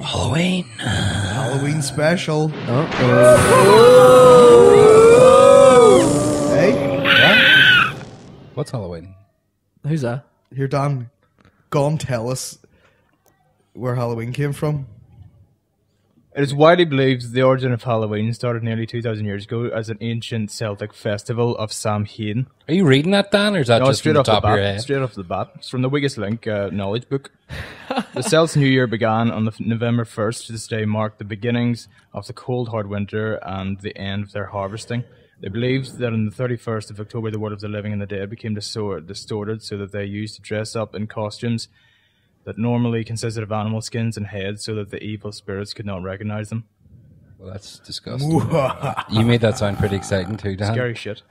Halloween. Halloween special. Hey, Yeah. What's Halloween? Who's that? here, Dan. Go and tell us where Halloween came from. It is widely believed the origin of Halloween started nearly 2,000 years ago as an ancient Celtic festival of Samhain. Are you reading that, Dan, or is that just from the top of your head? Straight off the bat. It's from the Weakest Link knowledge book. The Celts' New Year began on November 1st. This day marked the beginnings of the cold, hard winter and the end of their harvesting. They believed that on the 31st of October, the world of the living and the dead became distorted, so that they used to dress up in costumes that normally consisted of animal skins and heads, so that the evil spirits could not recognize them. Well, that's disgusting. You made that sound pretty exciting too, Dan. Scary shit.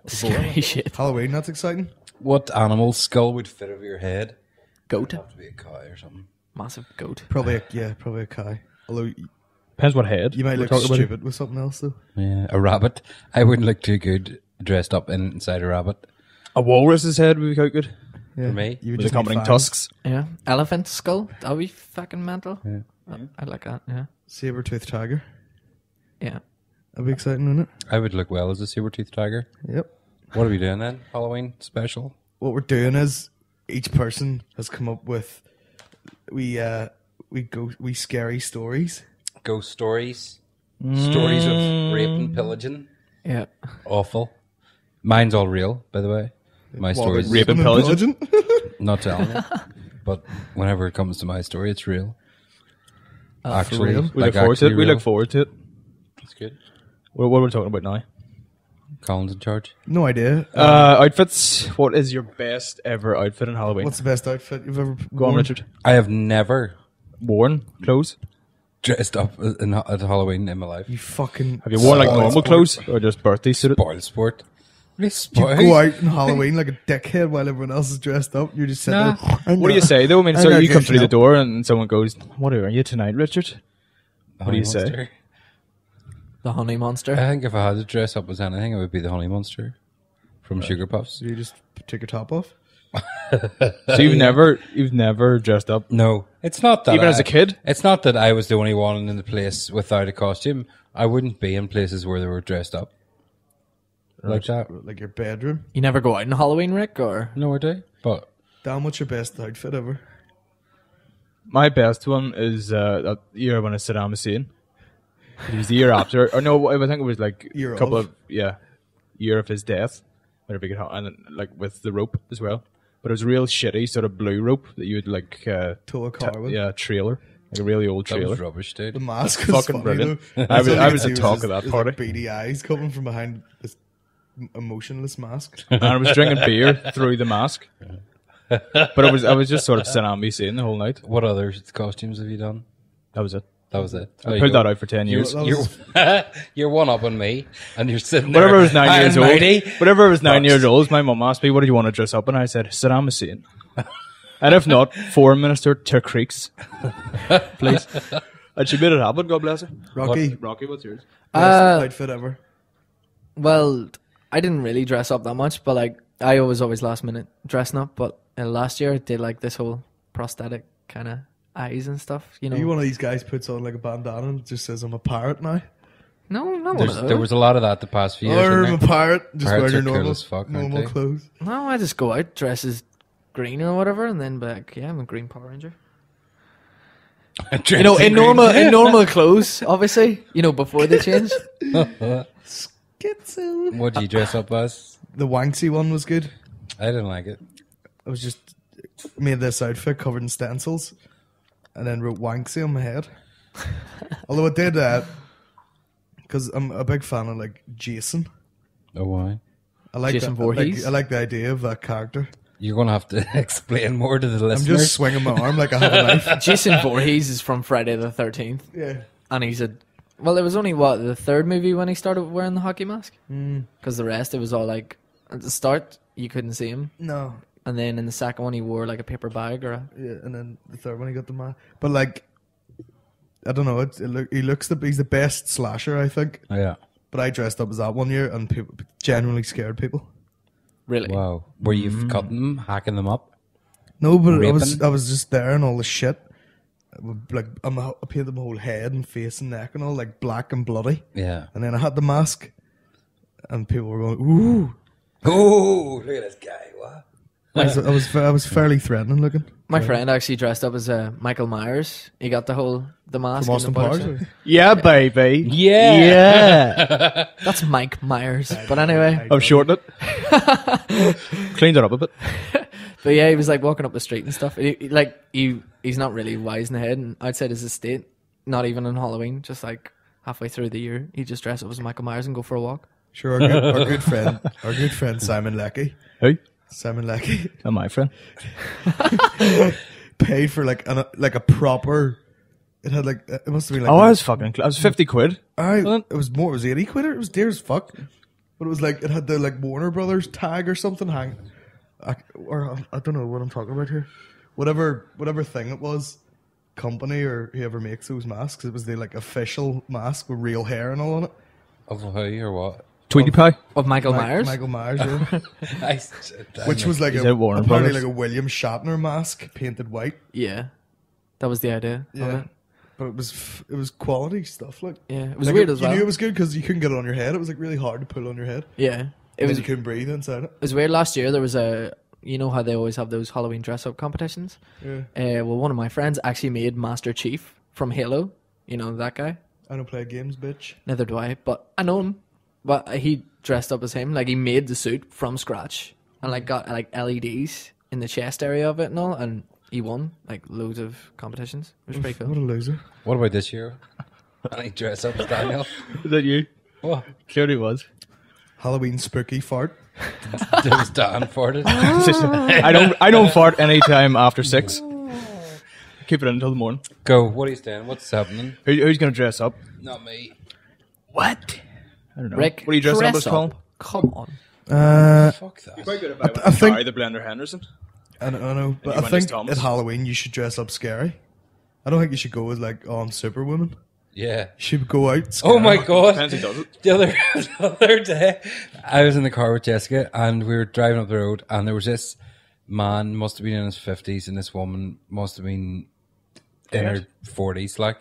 Scary shit. Halloween, that's exciting. What animal's skull would fit over your head? Goat. It'd have to be a cow or something. Massive goat. Probably a cow. Although Depends what head. you might we're look talking about. stupid with something else, though. Yeah, a rabbit. I wouldn't look too good dressed up inside a rabbit. A walrus's head would be quite good. Yeah. For me, You would With just accompanying need fangs. tusks. Yeah. Elephant skull. That'd be fucking mental. Yeah. I like that. Yeah. Saber-toothed tiger. Yeah. That'd be exciting, wouldn't it? I would look well as a saber-toothed tiger. Yep. What are we doing then? Halloween special? What we're doing is each person has come up with we scary stories. Ghost stories. Stories of rape and pillaging. Yeah. Awful. Mine's all real, by the way. My story's rape and pillaging? not telling you. But whenever it comes to my story, it's real. Actually, real? We like look forward to actually it. We real. look forward to it. That's good. What are we talking about now? Colin's in charge. No idea. Outfits. What is your best ever outfit on Halloween? What's the best outfit you've ever Go on, worn? Richard. I have never Worn clothes? dressed up at Halloween in my life. You fucking. Have you worn like spoiled normal sport. clothes or just birthday suited? Spoil sport. Really You spoil. go out on Halloween like a dickhead while everyone else is dressed up. You're just sitting Nah. there. What do you say though? I mean, I'm so not you come dressing through the up. door and someone goes, "What are you tonight, Richard?" What do you say? Monster. The honey monster. I think if I had to dress up as anything, it would be the honey monster from Sugar Puffs. So you just take your top off? So you've never dressed up, No, it's not that. even as a kid. It's not that I was the only one in the place without a costume. I wouldn't be in places where they were dressed up like that. Like your bedroom? You never go out on Halloween, Rick, or No, I do. But Dan, what's your best outfit ever? My best one is that year when I Saddam Hussein. It was the year after, or no, I think it was like Year a couple of. year of his death. Whatever you could, and then, like with the rope as well. But it was a real shitty sort of blue rope that you would like, Tow a car with? trailer, like a really old that trailer. was rubbish, dude. The mask Fucking was funny, brilliant. though. I was- That's all I you was could the see talk of his- that his, party. like, beady eyes coming from behind this emotionless mask. And I was drinking beer through the mask. But I was just sort of Saddam Hussein the whole night. What other costumes have you done? That was it. That was it. I pulled that out for 10 years. that You're, you're one up on me, and you're sitting Whenever there. I was 9 years high old, and mighty. whenever I was 9 Bucks. years old, my mum asked me, "What do you want to dress up?" And I said, "Saddam Hussein." And if not, Foreign Minister to Creeks, please. And she made it happen. God bless her. Rocky, Rocky, what's yours? best outfit ever. well, I didn't really dress up that much, but like I was always last minute dressing up. But last year I did like this whole prosthetic kind of eyes and stuff. You know, Are you one of these guys puts on like a bandana and just says, I'm a pirate now? no, not one of those. There was a lot of that the past few years. Or I'm wasn't a there? pirate. Just Pirates wear your are cool normal, as fuck, aren't normal they? clothes. No, I just go out, dress as green or whatever, and then be like, yeah, I'm a green Power Ranger. You know, in normal clothes, obviously. You know, before they change. Schizo. What do you dress up as? The Wanksy one was good. I didn't like it. I was just made this outfit covered in stencils and then wrote Wanksy on my head. Although I did that because I'm a big fan of like Jason. Oh, why? I like Jason that, I like, Voorhees? I like the idea of that character. You're going to have to explain more to the I'm listeners. just swinging my arm like I have a knife. Jason Voorhees is from Friday the 13th. Yeah. And he's a... Well, it was only, the third movie when he started wearing the hockey mask? Because the rest, it was all like... At the start, you couldn't see him. No. And then in the second one, he wore like a paper bag or a... Yeah, and then the third one he got the mask. But like, I don't know. He's the best slasher, I think. Oh, yeah. But I dressed up as that one year, and people genuinely scared people. Really? Wow. Were you cutting them, hacking them up? No, but I Raping? was just there and all the shit. like I painted my whole head and face and neck and all like black and bloody. Yeah. And then I had the mask, and people were going, "Ooh!" Oh, look at this guy! What? I was fairly threatening looking. My friend actually dressed up as Michael Myers. He got the mask. From Austin and the Powers. butter. Yeah, baby. Yeah. Yeah. That's Mike Myers. But anyway, I've shortened it. Cleaned it up a bit. but yeah, he was like walking up the street and stuff. He's not really wise in the head. And outside his estate, not even on Halloween, just like halfway through the year, he just dress up as Michael Myers and go for a walk. Sure, our good friend Simon Leckie. Who? Simon Leckie Oh, my friend. paid for like a proper. It had like it must have been like. Oh, I was 50 quid. It was more. It was 80 quid. It was dear as fuck. But it was like it had the like Warner Brothers tag or something hang. I don't know what I'm talking about here. Whatever thing it was, company or whoever makes those masks. It was the like official mask with real hair and all on it. Of who or what? Tweety Pie. Of Michael Myers? Michael Myers, yeah. Which was like Is it Warner apparently Brothers? like a William Shatner mask painted white. Yeah. That was the idea of Yeah. it. But it was quality stuff. Like Yeah. It was like weird as well. You knew it was good because you couldn't get it on your head. It was like really hard to pull on your head. Yeah. It was you couldn't breathe inside it. It was weird. Last year there was you know how they always have those Halloween dress up competitions? Yeah. Well, one of my friends actually made Master Chief from Halo. You know that guy? I don't play games, bitch. Neither do I, but I know him. But he dressed up as him. Like he made the suit from scratch and like got like LEDs in the chest area of it and all. And he won like loads of competitions. It was pretty What cool. a loser. What about this year? I think dress up as Daniel. Is that you? What? Clearly was. Halloween spooky fart. It was Dan farted. I don't fart any time after 6. Keep it in until the morning. Go. What are you saying? What's happening? Who's going to dress up? Not me. What? I don't know. Rick, What are you dressing up dress as, Colin? Come on. Fuck that. Quite good if I I think- Harry the Blender Henderson. I know, but you I went as think Thomas? at Halloween you should dress up scary. I don't think you should go as like, I'm Superwoman. Yeah. You should go out scary. Oh my god. Depends who does it. The other day, I was in the car with Jessica and we were driving up the road and there was this man, must have been in his 50s, and this woman must have been in her 40s. Like,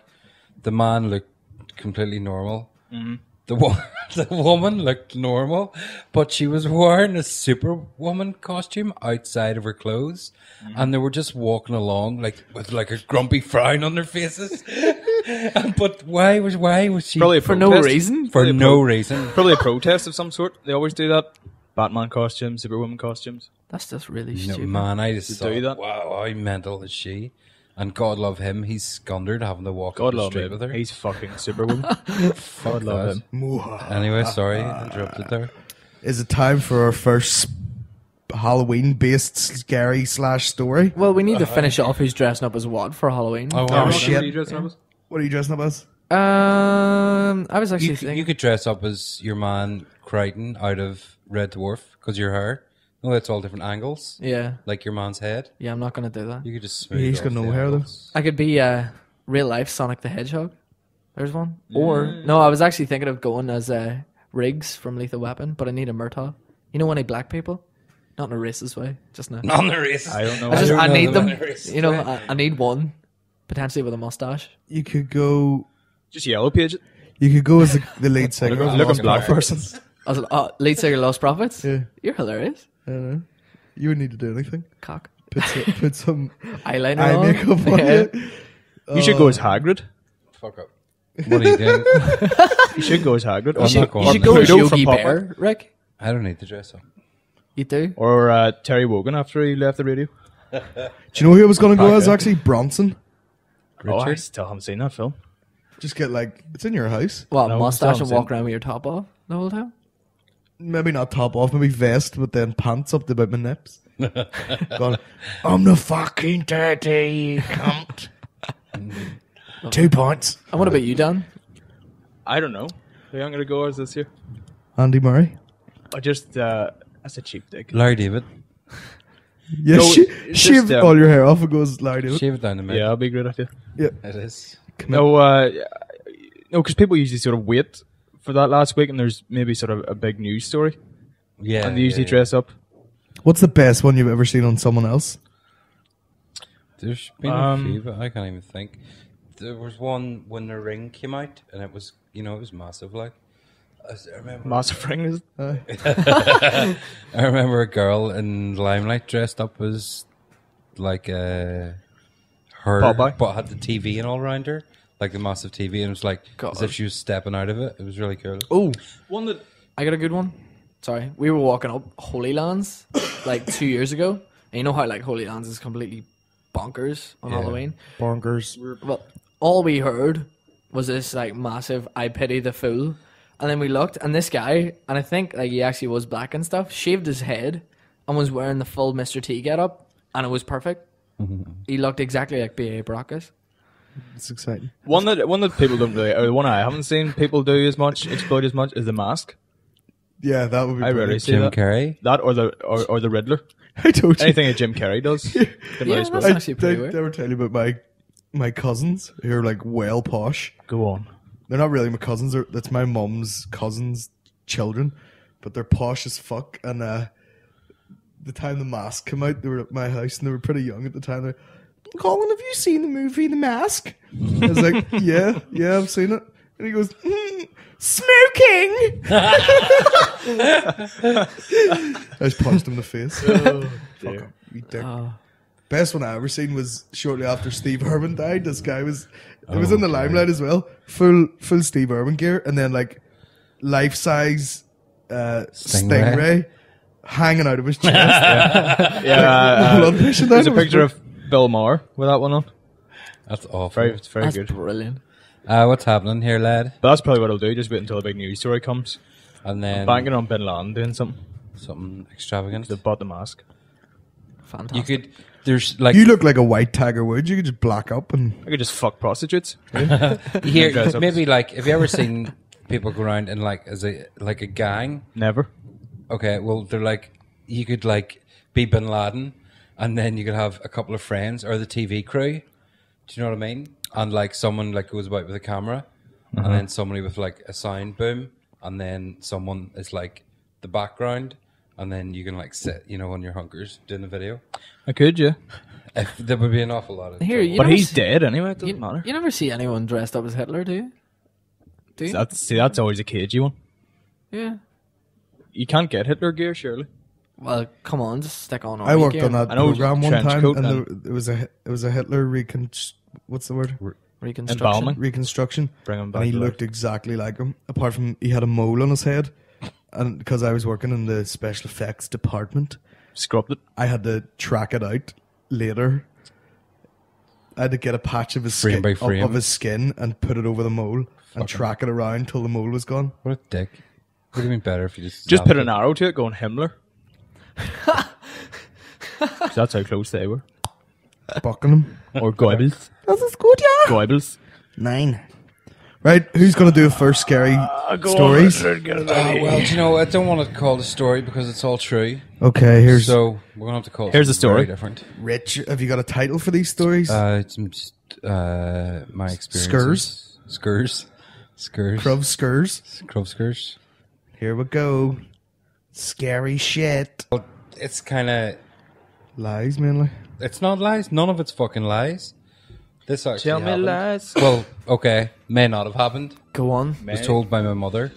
the man looked completely normal. Mm-hmm. The woman looked normal, but she was wearing a Superwoman costume outside of her clothes, and they were just walking along like with like a grumpy frown on their faces. But why was she Probably a For no protest. reason? for Probably a no reason? Probably a protest of some sort. They always do that. Batman costumes, Superwoman costumes. That's just really No, stupid. man, I just To thought, do that. wow, how mental is she? And God love him, he's squandered having to walk God up the love street him. with her. He's fucking Superwoman. Fuck God love that. him. Anyway, sorry, interrupted there. Is it time for our first Halloween-based scary / story? Well, we need to finish off who's dressing up as what for Halloween. Oh, Oh, wow. shit. What are you dressing up as? What are you dressing up as? I was actually You thinking. could dress up as your man Crichton out of Red Dwarf because your hair. No, it's all different angles, Yeah, like your man's head. yeah, I'm not gonna do that. You could just smooth He's off got no the hair, though. angles. I could be real life Sonic the Hedgehog. There's one. Or no, I was actually thinking of going as Riggs from Lethal Weapon, but I need a Murtaugh. You know, any black people, not in a racist way, just in a. On the races. I don't know. I don't need know them. the racist You know, way. I need one, potentially with a mustache. You could go. Just yellow page it. You could go as the lead singer. of Look Lost at black Prophets. person. I was lead singer Lost Prophets. Yeah, You're hilarious, I don't know. You wouldn't need to do anything. cock. Put some Eyeliner eye on. makeup on Yeah. you. You should go as Hagrid. Fuck up. What are you doing? You should go as Hagrid. I'm not going You should there. go as Pluto from Yogi Popeye. Bear, Rick. I don't need to dress up. You do. Or Terry Wogan after he left the radio. Do you know who I was going to go as? Actually, Bronson. Oh, I Richard? still haven't seen that film. Just get like it's in your house. What, No, mustache still and haven't walk around with your top off the whole time? Maybe not top off, maybe vest, but then pants up to about my nips. Going, I'm the fucking daddy, you cunt. 2 points. And what about you, Dan? I don't know. Who I'm going to go as this year? Andy Murray. I just, that's a cheap dig. Larry David. Yeah, No, shave just, all your hair off and goes Larry David. Shave it down the middle. Yeah, that'll be a great idea. Yeah. It is. No, because people usually sort of wait for that last week, and there's maybe sort of a big news story, Yeah. and they usually yeah. dress up. What's the best one you've ever seen on someone else? There's been a few, but I can't even think. There was one when The Ring came out, and it was, it was massive. Like, I remember, Massive ring is I remember a girl in Limelight dressed up as like her, Popeye? but had the TV and all around her, like the massive TV, and it was like as if she was stepping out of it. It was really cool. Oh, one that I got a good one. Sorry, we were walking up Holy Lands like 2 years ago, and you know how like Holy Lands is completely bonkers on Halloween. Bonkers. Well, all we heard was this like massive "I pity the fool," and then we looked, and this guy, and I think like he actually was black and stuff, shaved his head and was wearing the full Mr. T getup, and it was perfect. He looked exactly like B.A. Baracus. It's exciting. one that people don't really, or the one I haven't seen people do as much, exploit as much, is the mask. Yeah, that would be I rarely brilliant. see Jim that. Carrey. That or the Riddler. I told you. Anything that Jim Carrey does. Yeah, that's actually pretty Did I weird. ever tell you about my cousins who are like well posh? Go on. They're not really my cousins. That's my mum's cousins' children, but they're posh as fuck. And the time The Mask came out, they were at my house and they were pretty young at the time. They're like, Colin, have you seen the movie The Mask? I was like, yeah, I've seen it. And he goes, smoking! I just punched him in the face. Fuck up, you dick. Best one I ever seen was shortly after Steve Irwin died. This guy was in the limelight as well. Full Steve Irwin gear, and then like life size stingray hanging out of his chest. Blood pushing down. There's a It was picture of Bill Maher with that one on. That's awful. It's very That's good. brilliant. What's happening here, lad? But that's probably what I'll do. Just wait until a big news story comes. And then Banking on Bin Laden doing something. extravagant. They bought the mask. Fantastic. You could. There's like You look like a white Tiger Woods. You could just black up and I could just fuck prostitutes. here. Dress up. Maybe like, have you ever seen people go around and like as a gang? Never. Okay, well they're like, you could like be Bin Laden, and then you could have a couple of friends or the TV crew. Do you know what I mean? And like someone like goes about with a camera, and then somebody with like a sound boom, and then someone is like the background, and then you can like sit, on your hunkers doing the video. I could, yeah. There would be an awful lot of Here, trouble. you But never he's see- dead anyway. It doesn't matter. You never see anyone dressed up as Hitler, do you? Do you? That's always a cagey one. Yeah. You can't get Hitler gear, surely. Well, come on, just stick on. I worked on that I know program one trench time, coat and and- it was a Hitler what's the word? Reconstruction. Embalming. Reconstruction. Bring him back And he to life. looked exactly like him, apart from he had a mole on his head. And because I was working in the special effects department, Scrubbed it. I had to track it out later. I had to get a patch of his Frame skin, by frame. of his skin and put it over the mole and track it around till the mole was gone. What a dick. Would have been better if you just Just zapped put it. an arrow to it going Himmler. So that's how close they were. Buckingham. Or Goebbels. Das ist gut, ja. Goebbels. 9. Right, who's going to do first scary stories? Well, do you know, I don't want to call the story because it's all true. Okay, here's So we're gonna have to call. Here's the something very story. different. Rich. Have you got a title for these stories? It's just, my experiences. Skurs. Crov Skurs. Skurs. Here we go. Scary shit. It's kind of. Lies, mainly. It's not lies. None of it's fucking lies. This actually Tell me happened. lies. Well, okay, may not have happened. Go on. I was told by my mother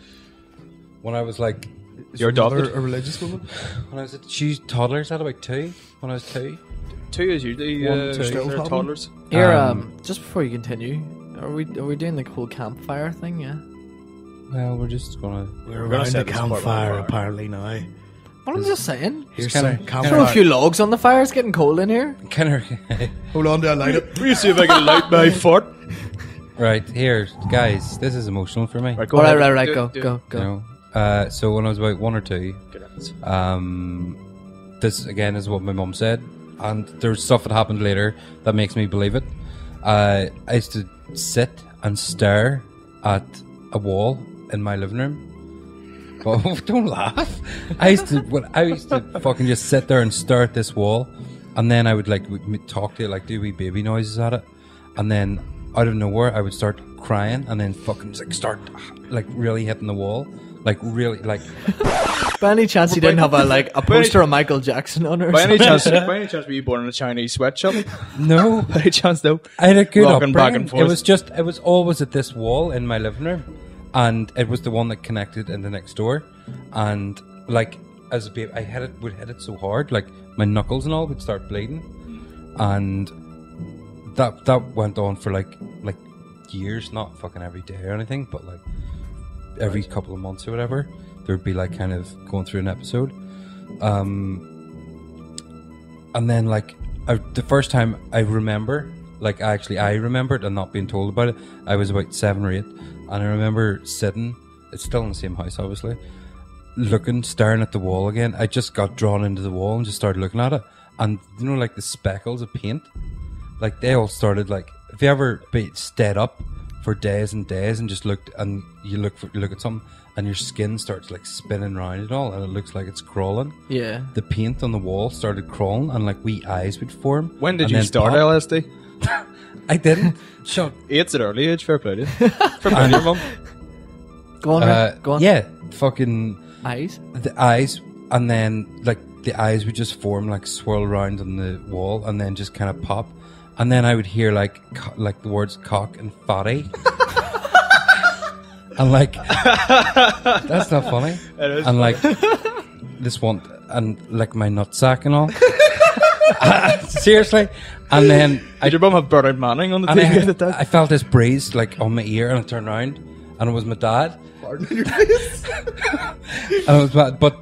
when I was like, You're Mother, adopted. a religious woman? when I was she's toddlers at about 2. When I was 2. 2 is usually One, two. Still they're happening? toddlers. Here, just before you continue, are we doing the whole campfire thing? Yeah. Well, we're just gonna. We're gonna set this part on fire. apparently now. What I'm just saying. Here's kinda- some kinda- Throw a campfire. few logs on the fire. It's getting cold in here. Kind of. Hold on, do I light it? Will you see if I can light my fort? Right here, guys. This is emotional for me. Right, go All right, ahead. right. Do- Go, do- go, You go. know, so when I was about 1 or 2, Good heavens. this again is what my mum said, and there's stuff that happened later that makes me believe it. I used to sit and stare at a wall in my living room. Oh, don't laugh. I used to fucking just sit there and stare at this wall, and then I would like talk to it, like do wee baby noises at it, and then out of nowhere I would start crying, and then fucking like start like really hitting the wall Like really, like By any chance, you didn't have a poster of Michael Jackson on her? By any chance were you born in a Chinese sweatshop? no. By any chance, though? I had a good Rocking back upbringing. and forth. It was always at this wall in my living room, and it was the one that connected in the next door. And like as a baby, would hit it so hard, like my knuckles and all would start bleeding, and that went on for like years, not fucking every day or anything, but like every couple of months or whatever, there'd be like kind of going through an episode. And then like the first time I remember, like I remembered and not being told about it, I was about 7 or 8, and I remember sitting, it's still in the same house obviously, staring at the wall again. I just got drawn into the wall and just started looking at it, and you know, like the speckles of paint, like they all started, like, if you ever stayed up for days and days and just looked, and you look at something and your skin starts like spinning around and all, and it looks like it's crawling. Yeah. The paint on the wall started crawling, and like wee eyes would form. When did and you then start pop. LSD? I didn't. Shut. 8's at early age, fair play to you. Fair play to your mum. Go on, Rick. Go on. Yeah, fucking Eyes? the eyes, and then like the eyes would just form, like swirl around on the wall, and then just kind of pop, and then I would hear like the words cock and fatty. And like, that's not funny. It is and like, this one, and like my nutsack and all. Seriously. And then Did your mum have Bernard Manning on the and TV at that? I felt this breeze like on my ear, and I turned around, and it was my dad. Farting in your face. And it was bad, but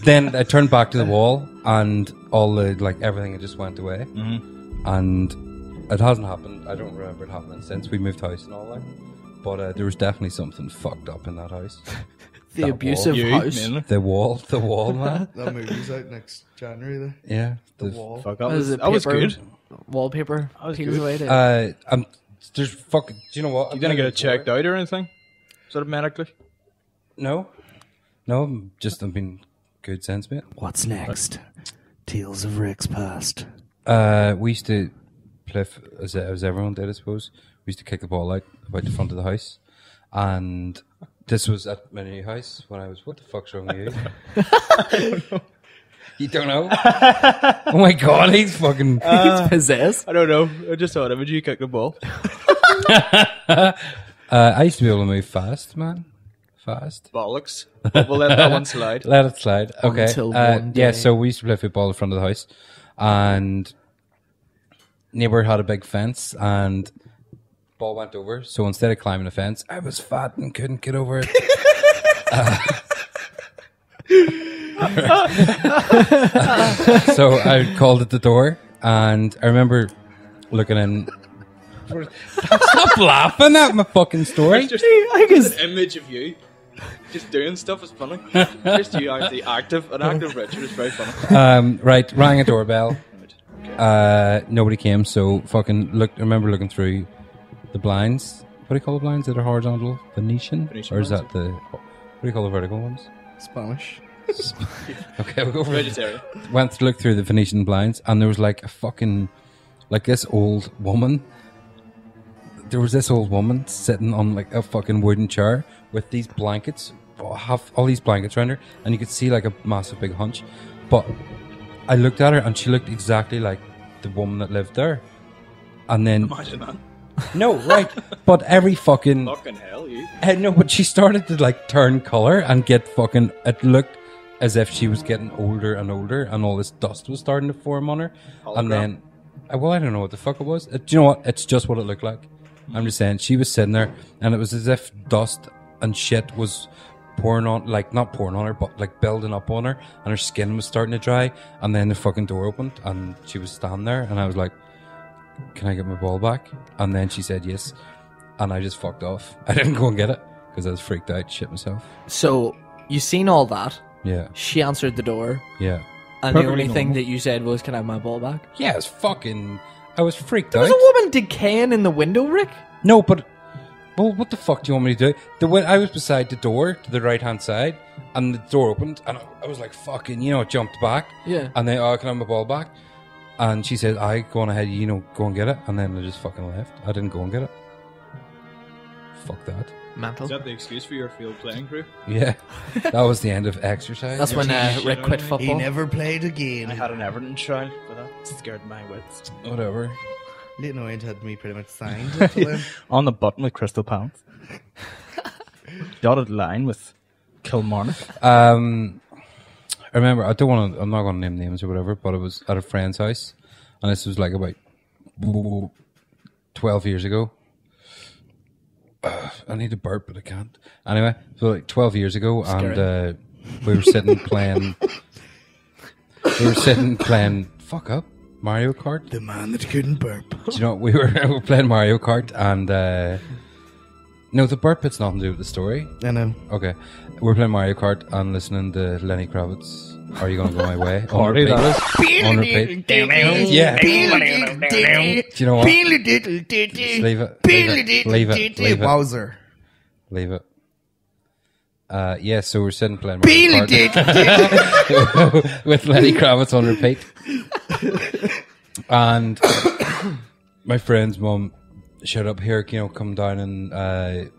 then I turned back to the wall, and all the like everything just went away. Mm-hmm. And it hasn't happened. I don't remember it happening since we moved house and all that. But there was definitely something fucked up in that house. The That abusive You, house. mainly. The wall, man. That movie's out next January. There. Yeah. The Wall. Fuck, What is it, that was paper? good. Wallpaper. was Peels good. away to There's fucking. Do you know what? You didn't get it checked out or anything? Sort of medically? No, I'm been good sense, mate. What's next? Tales of Rick's past. We used to play as everyone did, I suppose. We used to kick the ball out about the front of the house, and this was at my new house when I was. What the fuck's wrong with you? I don't know. You don't know? Oh my god, he's fucking. He's possessed. I don't know. I just thought, would you kick the ball? I used to be able to move fast, man. Fast. Bollocks. But we'll let that one slide. Let it slide. Okay. Until one day. Yeah, so we used to play football in front of the house, and neighbour had a big fence, and ball went over. So instead of climbing the fence, I was fat and couldn't get over it. So I called at the door, and I remember looking in. Stop laughing at my fucking story. It's just an image of you just doing stuff is funny. Just you actually active. An active Richard is very funny. Right, rang a doorbell. Nobody came, so fucking remember looking through the blinds. What do you call the blinds that are horizontal? Venetian? Venetian Or is blinds, that the... What do you call the vertical ones? Spanish. Okay, we'll go for Vegetarian. Went to look through the Venetian blinds, and there was like a fucking... Like this old woman. There was this old woman sitting on like a fucking wooden chair with these blankets, all these blankets around her, and you could see like a massive big hunch. But I looked at her, and she looked exactly like the woman that lived there. And then Imagine that. no, right? But every fucking Fucking hell, you. no, but she started to like turn color and get fucking. It looked as if she was getting older and older, and all this dust was starting to form on her. And then, well, I don't know what the fuck it was. Do you know what? It's just what it looked like. I'm just saying, she was sitting there, and it was as if dust and shit was pouring on, like not pouring on her, but like building up on her, and her skin was starting to dry. And then the fucking door opened, and she was standing there, and I was like, "Can I get my ball back?" And then she said yes, and I just fucked off. I didn't go and get it because I was freaked out, shit myself. So, you seen all that. Yeah, She answered the door. yeah, And the Perfectly only thing normal. that you said was, "Can I have my ball back?" yeah. It's fucking. I was freaked There out. was a woman decaying in the window, Rick. No, but well, what the fuck do you want me to do? I was beside the door to the right hand side, and the door opened, and I was like, fucking, jumped back. Yeah. And then, can I have my ball back? And she said, go on ahead, go and get it. And then I just fucking left. I didn't go and get it. Fuck that. Mental. Is that the excuse for your field playing crew? Yeah, that was the end of exercise. That's when Rick quit He football. never played again. I had an Everton trial, but that scared my wits. Whatever. Leighton Orient had me pretty much signed. Until then. On the button with Crystal Palace. Dotted line with Kilmarnock. I remember. I'm not going to name names or whatever, but it was at a friend's house, and this was like about 12 years ago. I need to burp, but I can't. Anyway, so like 12 years ago, and we were sitting playing. Fuck up, Mario Kart. The man that couldn't burp. Do you know we were playing Mario Kart, and no, the burp it's nothing to do with the story. I know. Okay, we're playing Mario Kart and listening to Lenny Kravitz. Are you gonna go my way? Party, that is. On repeat. Yeah. Do you know what? Just leave it. Wowzer. Leave it. Yeah, so we're sitting playing Mario Kart with Lenny Kravitz on repeat. And my friend's mum showed up here, come down and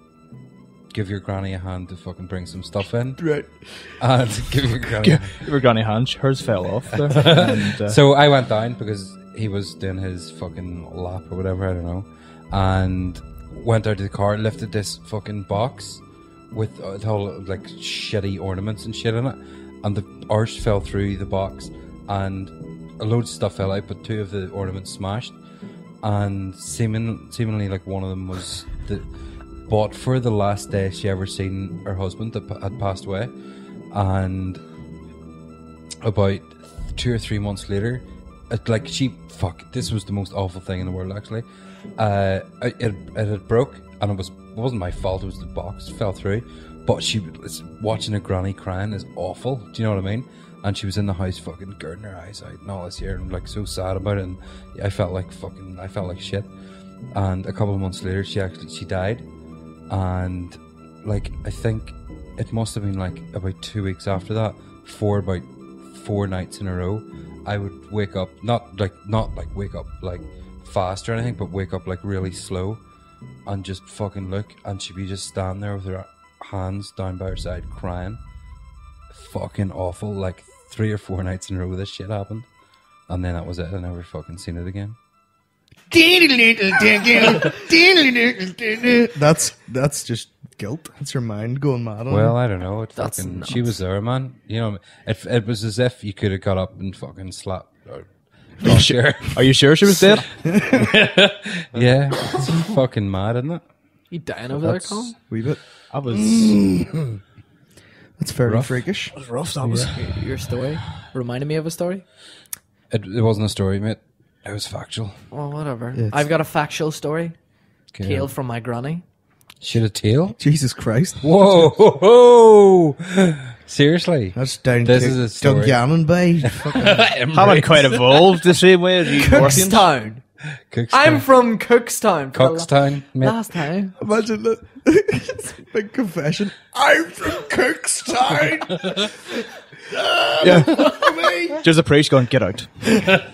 give your granny a hand to fucking bring some stuff in. Right. And give your granny Your granny hand, hers fell off there. And, So I went down because he was doing his fucking lap or whatever, I don't know. And went out to the car, lifted this fucking box with all like shitty ornaments and shit in it. And the arch fell through the box and a load of stuff fell out, but 2 of the ornaments smashed. And seemingly like one of them was bought for the last day she ever seen her husband that had passed away. And about 2 or 3 months later, this was the most awful thing in the world actually. It had broke, and it wasn't my fault, it was the box fell through, but she was watching her granny crying is awful, do you know what I mean? And she was in the house fucking gurting her eyes out and all this here, and like so sad about it, and I felt like shit. And a couple of months later she died, and like I think it must have been like about 2 weeks after that, for about 4 nights in a row, I would wake up, not wake up like fast or anything, but wake up like really slow and just fucking look, and she'd be just standing there with her hands down by her side crying. Fucking awful. Like 3 or 4 nights in a row this shit happened, and then that was it. I never fucking seen it again. That's just guilt. That's your mind going mad on Well, I don't know. It That's fucking, nuts. she was there, man. It was as if you could have got up and fucking slapped. are you sure she was dead? Yeah, it's fucking mad, isn't it? You dying over there, Colin? Wee bit. I was... That's fairly Rough. freakish. It was rough, that was. Your story reminded me of a story. It wasn't a story, mate. It was factual. Well, whatever. It's- I've got a factual story. Okay. Tale from my granny. Shit, a tail? Jesus Christ. Whoa! Ho, ho. Seriously? That's down This is a story. Dungannon Bay. Haven't quite evolved the same way as you Northians. Cookstown. Cookstown. I'm from Cookstown. Cookstown, mate. Last time. Imagine that. Big confession. I'm from Cookstown. Yeah. Just a priest going, get out.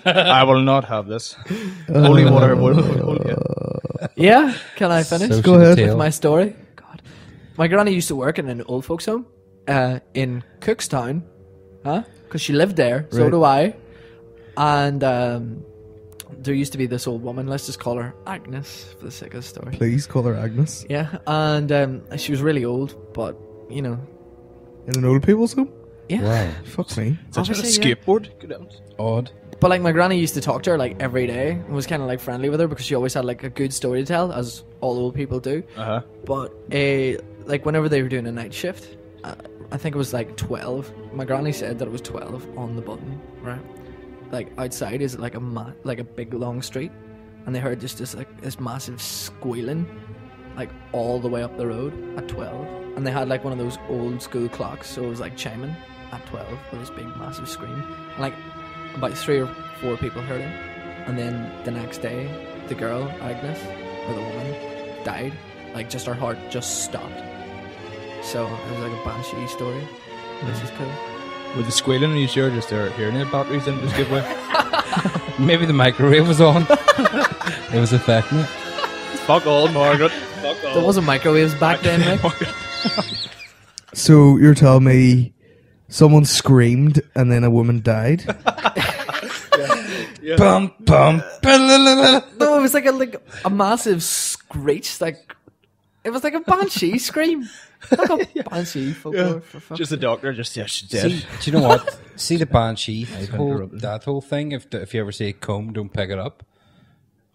I will not have this. Holy water. Yeah, can I finish? So Go shit, a ahead. tail. My story. God, my granny used to work in an old folks home in Cookstown, because she lived there. So Right. do I. And there used to be this old woman. Let's just call her Agnes for the sake of the story. Please call her Agnes. Yeah, and she was really old, but In an old people's home? yeah. Wow. Fuck me. Such a Obviously, yeah. skateboard. Good heavens. Odd. But like my granny used to talk to her like every day and was kind of like friendly with her because she always had like a good story to tell, as all old people do. Uh-huh. But like whenever they were doing a night shift, I think it was like 12. My granny said that it was 12 on the button, right? Like outside is like a big long street, and they heard just this massive squealing, like all the way up the road at 12. And they had like one of those old school clocks, so it was like chiming at 12 with this big massive scream. And like about 3 or 4 people heard it, and then the next day, the girl Agnes, or the woman, died. Like just her heart just stopped. So it was like a banshee story, which is cool. With the squealing, are you sure just their hearing aid batteries didn't just give way? Maybe the microwave was on. It was affecting it. Fuck all, Margaret. There wasn't microwaves back then, Rick. So you're telling me someone screamed and then a woman died? Bum, bum, ba-la-la-la. No, it was like a massive screech. Like it was like a banshee scream. Like a banshee folklore. For fuck's Just the doctor, just she's dead. See, do you know what? See the banshee, interrupted. that whole thing. If you ever see a comb, don't pick it up.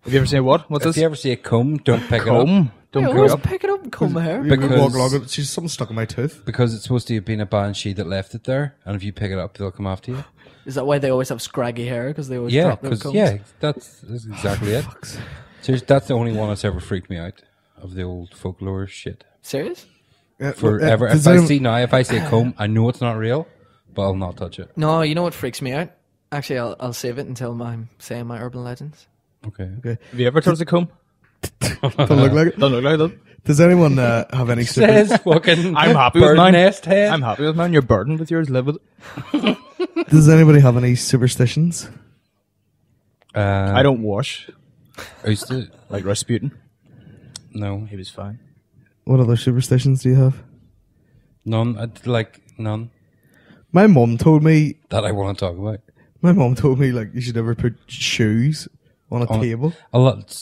Have you ever seen what? What's If this? you ever see a comb, don't pick it up. Comb? I Don't always pick it up. pick it up and comb my hair. You Because- walk along, she's something stuck in my tooth. Because it's supposed to have been a banshee that left it there, and if you pick it up, they'll come after you. Is that why they always have scraggy hair? Because they always Yeah, drop their because combs? that's exactly it. Seriously, that's the only one that's ever freaked me out of the old folklore shit. Serious? Forever. Does If I see a comb, I know it's not real, but I'll not touch it. No, you know what freaks me out? Actually, I'll save it until I'm saying my urban legends. Okay. Have you ever touched a comb? Don't look like it. Don't look like that. Does anyone have any Says fucking I'm happy with bird mine. nest head. I'm happy with mine. You're burdened with yours. Live with it. Does anybody have any superstitions? I don't wash I used to. like Rasputin. No, He was fine. What other superstitions do you have? none. None My mum told me. that I want to talk about. My mum told me like you should never put shoes on a table. A lot.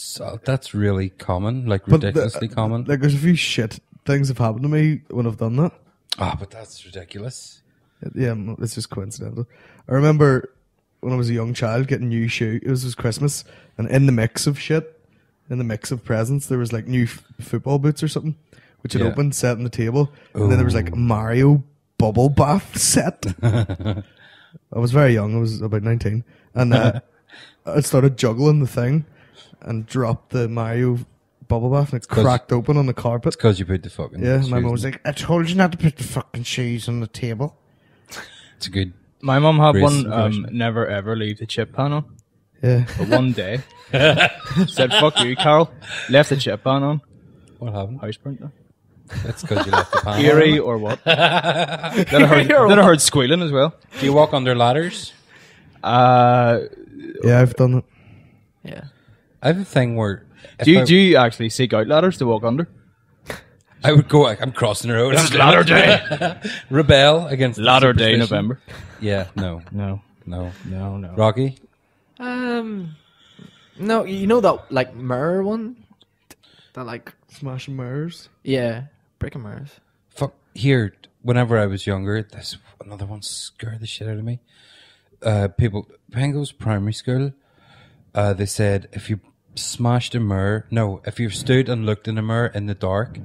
That's really common, like But the- ridiculously common. Like there's a few shit things have happened to me when I've done that. But that's ridiculous. Yeah, it's just coincidental. I remember when I was a young child getting new shoes. It was Christmas, and in the mix of shit, in the mix of presents, there was like new football boots or something, which had Yeah. opened, set on the table, and then there was like a Mario bubble bath set. I was very young. I was about 19, and I started juggling the thing and dropped the Mario bubble bath, and it 'Cause- cracked open on the carpet. Because you put the fucking. Yeah, my shoes mum in. was like, "I told you not to put the fucking shoes on the table." It's a good. My mum had Grace one. impression. Never ever leave the chip pan on. Yeah, But one day said, "Fuck you, Carol." Left the chip pan on. What happened? House burnt. Though. That's because you left the pan. Eerie or what? Then I heard squealing as well. Do you walk under ladders? Uh, yeah, I've done it. Yeah. I have a thing where. if do you actually seek out ladders to walk under? I would go. I'm crossing the road. Ladder day. Rebel against the Ladder day, superstition. November. Yeah. No. No, No. no, no. Rocky. No, you know that like mirror one? That like Smashing mirrors. breaking mirrors. Fuck. Here. Whenever I was younger, this another one scared the shit out of me. People. Pengo's primary school. They said if you smashed a mirror, no, if you stood and looked in a mirror in the dark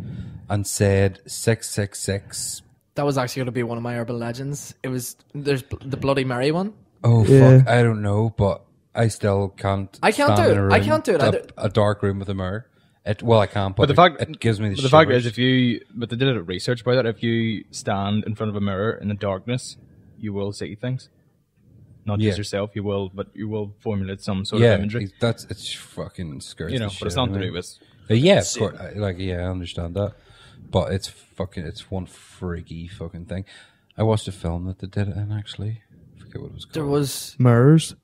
and said 666. That was actually going to be one of my urban legends. There's the Bloody Mary one. Oh Yeah. fuck! I don't know, but I still can't. I can't stand do in it. a I room, can't do it either. A dark room with a mirror. I can't. But But the fact, it gives me the. but the fact is, shivers. but they did a research about that. If you stand in front of a mirror in the darkness, you will see things. Not Yeah. just yourself, but you will formulate some sort yeah, of imagery. it's fucking scary. You know, but it's not to do with. Yeah, of course. I understand that, but it's one freaky fucking thing. I watched a film that they did it in. Actually, I forget what it was called. There was Mirrors.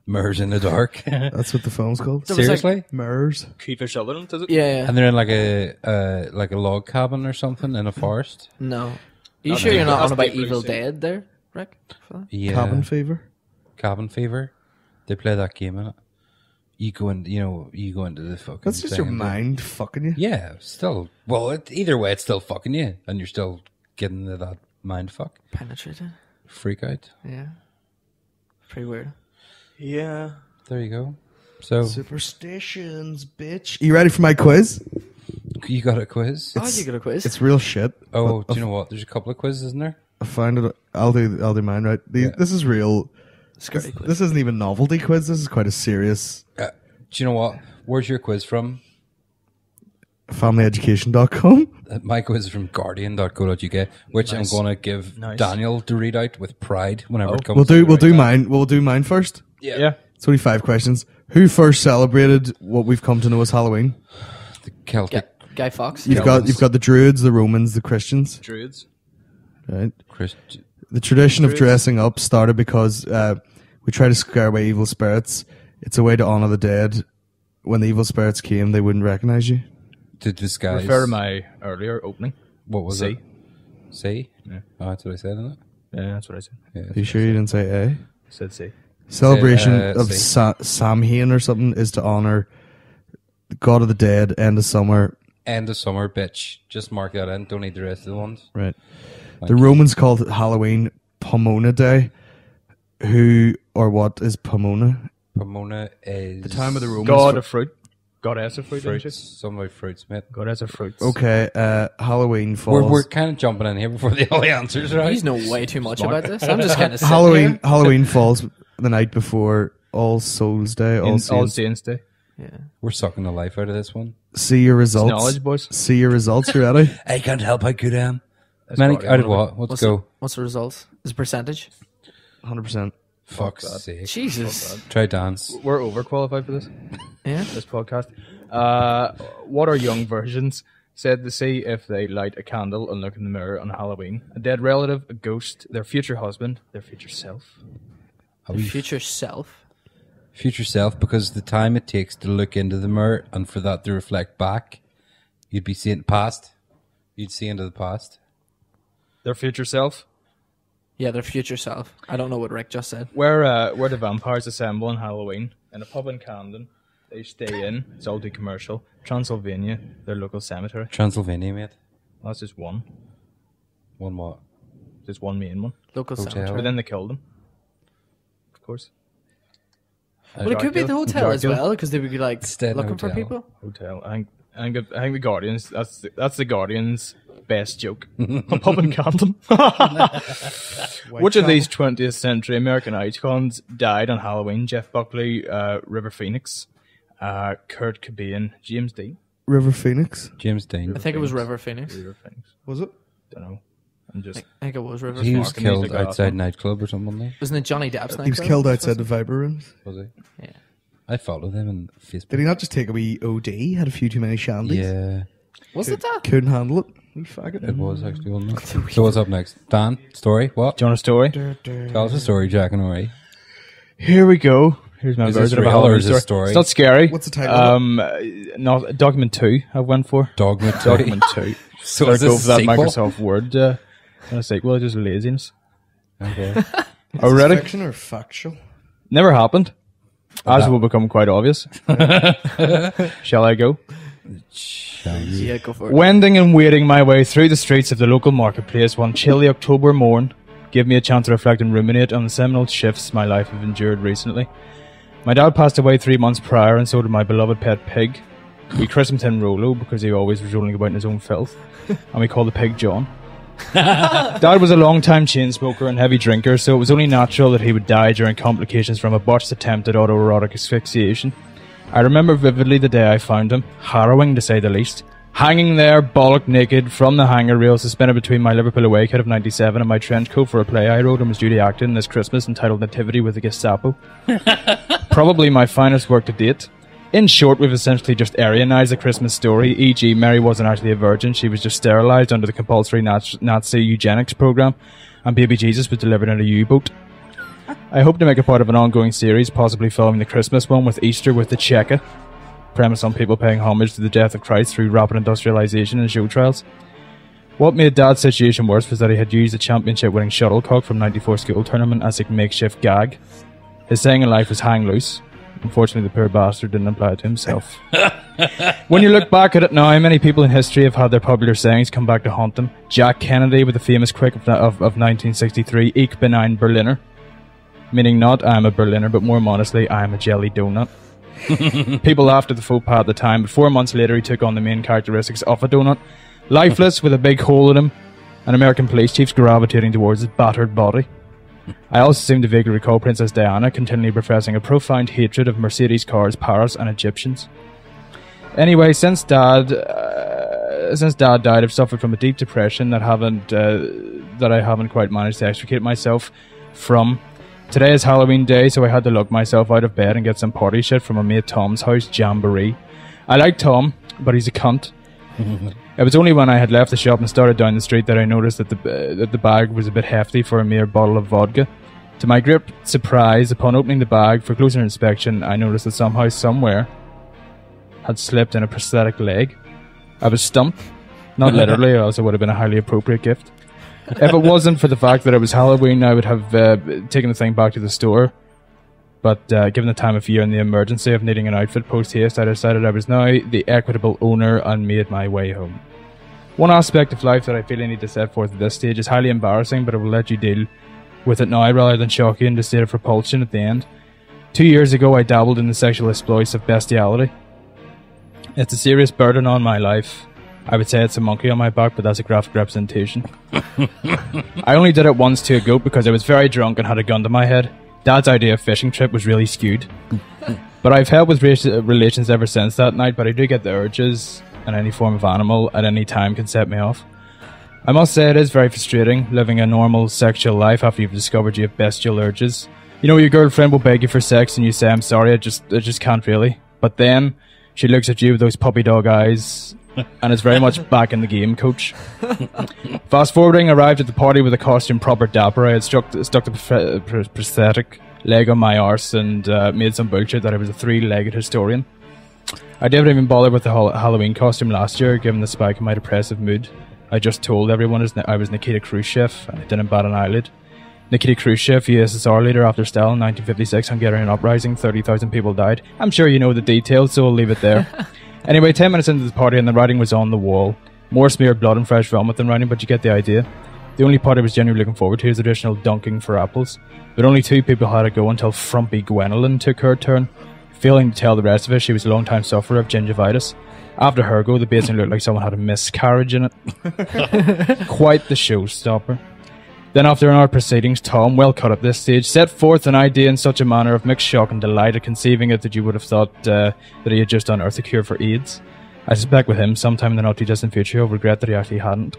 Mirrors in the Dark. That's what the film's called. There was, like- Seriously. Mirrors. Kiefer Sutherland, does it? yeah. And they're in like a log cabin or something in a forest. No. Are you No, sure no, you're not that's on about deeply Evil seen. Dead there, Rick? For that? Yeah, Cabin fever. Cabin Fever. They play that game in it. You go into the fucking. That's just thing your and mind fucking you. Yeah, still. Well, either way, it's still fucking you, and you're still getting into that mind fuck Penetrated. freak out. Yeah. Pretty weird. Yeah. There you go. So Superstitions, bitch. You ready for my quiz? you got a quiz? Oh, you got a quiz? It's real shit. Oh, do you know what? There's a couple of quizzes, isn't there? I find it. I'll do mine right. This is real. Scary quiz. This isn't even novelty quiz. This is quite a serious. Do you know what? Where's your quiz from? FamilyEducation.com. My quiz is from Guardian.co.uk, which Nice. I'm going to give Nice. Daniel to read out with pride whenever it comes. We'll to do right mine. We'll do mine first. Yeah. Yeah. It's only 5 questions. Who first celebrated what we've come to know as Halloween? The Celtic Guy Fawkes. You've got the Druids, the Romans, the Christians. Druids. Right. Christian. The tradition of dressing up started because we try to scare away evil spirits. It's a way to honor the dead. When the evil spirits came, they wouldn't recognize you. to disguise. Refer to my earlier opening. What was C. it? C? Yeah. Oh, that's what I said, isn't it? Yeah, that's what I said. Yeah. Are you sure you didn't say A? I said C. Celebration of C. Samhain or something is to honor the god of the dead, end of summer. End of summer, bitch. Just mark that in. Don't need the rest of the ones. Right. Thank The you. Romans called it Halloween Pomona Day. Who or what is Pomona? Pomona is The time of the Romans. God of fruit. Goddess of fruit, fruits. fruits. Some about fruits, mate. Goddess of fruits. Okay, Halloween falls. We're kind of jumping in here before the all the answers, right? He's know way too much about this. I'm just kind of Halloween falls the night before All Souls Day. All Saints. Saints Day. Yeah. We're sucking the life out of this one. See your It's results. knowledge, boys. See your results. You ready? I can't help how good I am. That's Many probably out of one what? Let's What's go. what's the results? Is percentage? 100%. Fuck's that. sake. Jesus. Try dance. We're overqualified for this. Yeah. This podcast. What are young virgins said to see if they light a candle and look in the mirror on Halloween? A dead relative, a ghost, their future husband, their future self. Are The we future self. future self? Because the time it takes to look into the mirror and for that to reflect back, you'd be seeing the past. You'd see into the past. Their future self. Yeah, their future self. I don't know what Rick just said. Where the vampires assemble on Halloween in a pub in Camden. They stay in. It's all too commercial. Transylvania, their local cemetery. Transylvania, mate. That's just one. One what? Just one main one. Local Hotel. cemetery. But then they killed them. Of course. Well, it could be the hotel as Dracula. well, because they would be like Stay in a looking for hotel. people. Hotel. I think the Guardians. That's the Guardians' best joke. A pub in Camden. Which of these 20th century American icons died on Halloween? Jeff Buckley, River Phoenix, Kurt Cobain, James Dean. River Phoenix. James Dean. I think it was River Phoenix. River Phoenix. Was it? Don't know. I'm just. I think it was River He Phoenix. was Marking killed these like outside that. nightclub or something, wasn't Wasn't it Johnny Depp's nightclub? He was killed outside the Viper rooms. he? Was he? Yeah. I followed him on Facebook. Did he not just take a wee OD? Had a few too many shandies. Yeah, Was it that? Couldn't handle it. You faggot. it was actually, wasn't it? So what's up next? Dan, story? What? Do you want a story? Tell us a story, Jack and Ori. Here we go. Here's my Is this version of a real or Halloween is this story? It's not scary. What's the title of Not document 2. I went for Dogma 2. document 2. So Better is go this for that sequel? Microsoft Word. And I say, well, just laziness. Okay. Are we ready? Fiction or factual? Never happened. As will become quite obvious. Shall I go? Yeah, go for it. Wending and wading my way through the streets of the local marketplace one chilly October morn gave me a chance to reflect and ruminate on the seminal shifts my life have endured recently. My dad passed away 3 months prior, and so did my beloved pet pig. We christened him Rolo because he always was rolling about in his own filth, and we called the pig John. Dad was a long-time chain smoker and heavy drinker, so it was only natural that he would die during complications from a botched attempt at autoerotic asphyxiation. I remember vividly the day I found him, harrowing to say the least, hanging there, bollock naked, from the hanger rail suspended between my Liverpool away kit of 97 and my trench coat for a play I wrote and was due to act in this Christmas entitled Nativity with the Gestapo. Probably my finest work to date. In short, we've essentially just Aryanized the Christmas story, e.g. Mary wasn't actually a virgin, she was just sterilised under the compulsory Nazi eugenics programme, and baby Jesus was delivered in a U-boat. I hope to make a part of an ongoing series, possibly following the Christmas one with Easter with the Cheka, premise on people paying homage to the death of Christ through rapid industrialisation and show trials. What made Dad's situation worse was that he had used a championship-winning shuttlecock from '94 school tournament as a makeshift gag. His saying in life was hang loose. Unfortunately, the poor bastard didn't apply it to himself. When you look back at it now, many people in history have had their popular sayings come back to haunt them. Jack Kennedy with the famous quip of 1963, Ich bin ein Berliner. Meaning not I am a Berliner, but more modestly, I am a jelly donut. People laughed at the faux pas at the time, but 4 months later he took on the main characteristics of a donut. Lifeless, with a big hole in him, and American police chiefs gravitating towards his battered body. I also seem to vaguely recall Princess Diana continually professing a profound hatred of Mercedes cars, Paris, and Egyptians. Anyway, since Dad died, I've suffered from a deep depression that I haven't quite managed to extricate myself from. Today is Halloween Day, so I had to lug myself out of bed and get some party shit from my mate Tom's house, Jamboree. I like Tom, but he's a cunt. It was only when I had left the shop and started down the street that I noticed that the bag was a bit hefty for a mere bottle of vodka. To my great surprise, upon opening the bag for closer inspection, I noticed that somehow, somewhere, had slipped in a prosthetic leg. I was stumped. Not literally, or else it would have been a highly appropriate gift. If it wasn't for the fact that it was Halloween, I would have taken the thing back to the store. But given the time of year and the emergency of needing an outfit post-haste, I decided I was now the equitable owner and made my way home. One aspect of life that I feel I need to set forth at this stage is highly embarrassing, but I will let you deal with it now rather than shock you into a state of repulsion at the end. 2 years ago, I dabbled in the sexual exploits of bestiality. It's a serious burden on my life. I would say it's a monkey on my back, but that's a graphic representation. I only did it once to a goat because I was very drunk and had a gun to my head. Dad's idea of fishing trip was really skewed. But I've held with relations ever since that night, but I do get the urges, and any form of animal at any time can set me off. I must say it is very frustrating living a normal sexual life after you've discovered you have bestial urges. You know, your girlfriend will beg you for sex and you say, I'm sorry, I just can't really. But then she looks at you with those puppy dog eyes and is very much back in the game, coach. Fast forwarding, arrived at the party with a costume proper dapper. I had stuck the prosthetic leg on my arse and made some bullshit that I was a 3-legged historian. I didn't even bother with the Halloween costume last year, given the spike in my depressive mood. I just told everyone I was Nikita Khrushchev, and I didn't bat an eyelid. Nikita Khrushchev, USSR leader after Stalin, 1956 Hungarian uprising, 30,000 people died. I'm sure you know the details, so I'll leave it there. Anyway, 10 minutes into the party and the writing was on the wall. More smeared blood and fresh vomit than writing, but you get the idea. The only part I was genuinely looking forward to is additional dunking for apples. But only 2 people had to go until frumpy Gwendolyn took her turn. Failing to tell the rest of us, she was a long-time sufferer of gingivitis. After her go, the basin looked like someone had a miscarriage in it. Quite the showstopper. Then after an hour proceedings, Tom, well cut at this stage, set forth an idea in such a manner of mixed shock and delight at conceiving it that you would have thought that he had just unearthed a cure for AIDS. I suspect with him, sometime in the not too distant future, he'll regret that he actually hadn't.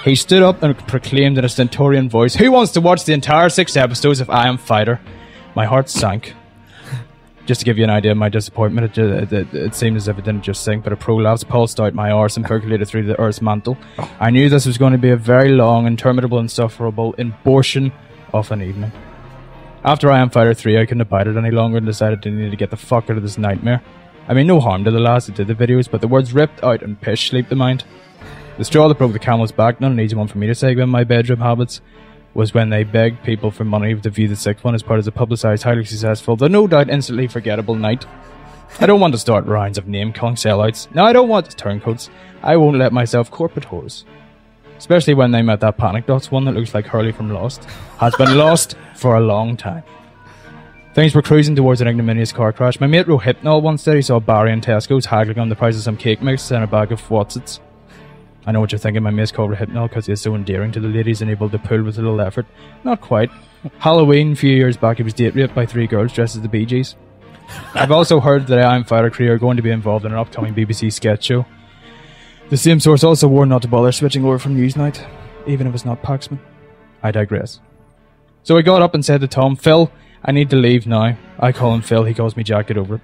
He stood up and proclaimed in a stentorian voice, "Who wants to watch the entire 6 episodes of I Am Fighter?" My heart sank. Just to give you an idea of my disappointment, it seemed as if it didn't just sink, but a prolapse pulsed out my arse and percolated through the earth's mantle. I knew this was going to be a very long, interminable, insufferable abortion of an evening. After I Am Fighter 3, I couldn't abide it any longer and decided to need to get the fuck out of this nightmare. I mean, no harm to the lads that did the videos, but the words ripped out and pish sleep the mind. The straw that broke the camel's back, not an easy one for me to say given my bedroom habits, was when they begged people for money to view the 6th one as part of the publicised, highly successful, though no doubt instantly forgettable night. I don't want to start rounds of name-calling sellouts. No, I don't want turncoats. I won't let myself corporate whores. Especially when they met that Panic Dots one that looks like Hurley from Lost. Has been lost for a long time. Things were cruising towards an ignominious car crash. My mate Rohypnol once said he saw Barry in Tesco's haggling on the price of some cake mix and a bag of Watsits. I know what you're thinking, my mate's called Rohypnol because he is so endearing to the ladies and able to pull with little effort. Not quite. Halloween, a few years back, he was date raped by 3 girls dressed as the Bee Gees. I've also heard that I Am Fighter crew are going to be involved in an upcoming BBC sketch show. The same source also warned not to bother switching over from Newsnight, even if it's not Paxman. I digress. So I got up and said to Tom, "Phil, I need to leave now." I call him Phil, he calls me Jack, get over it.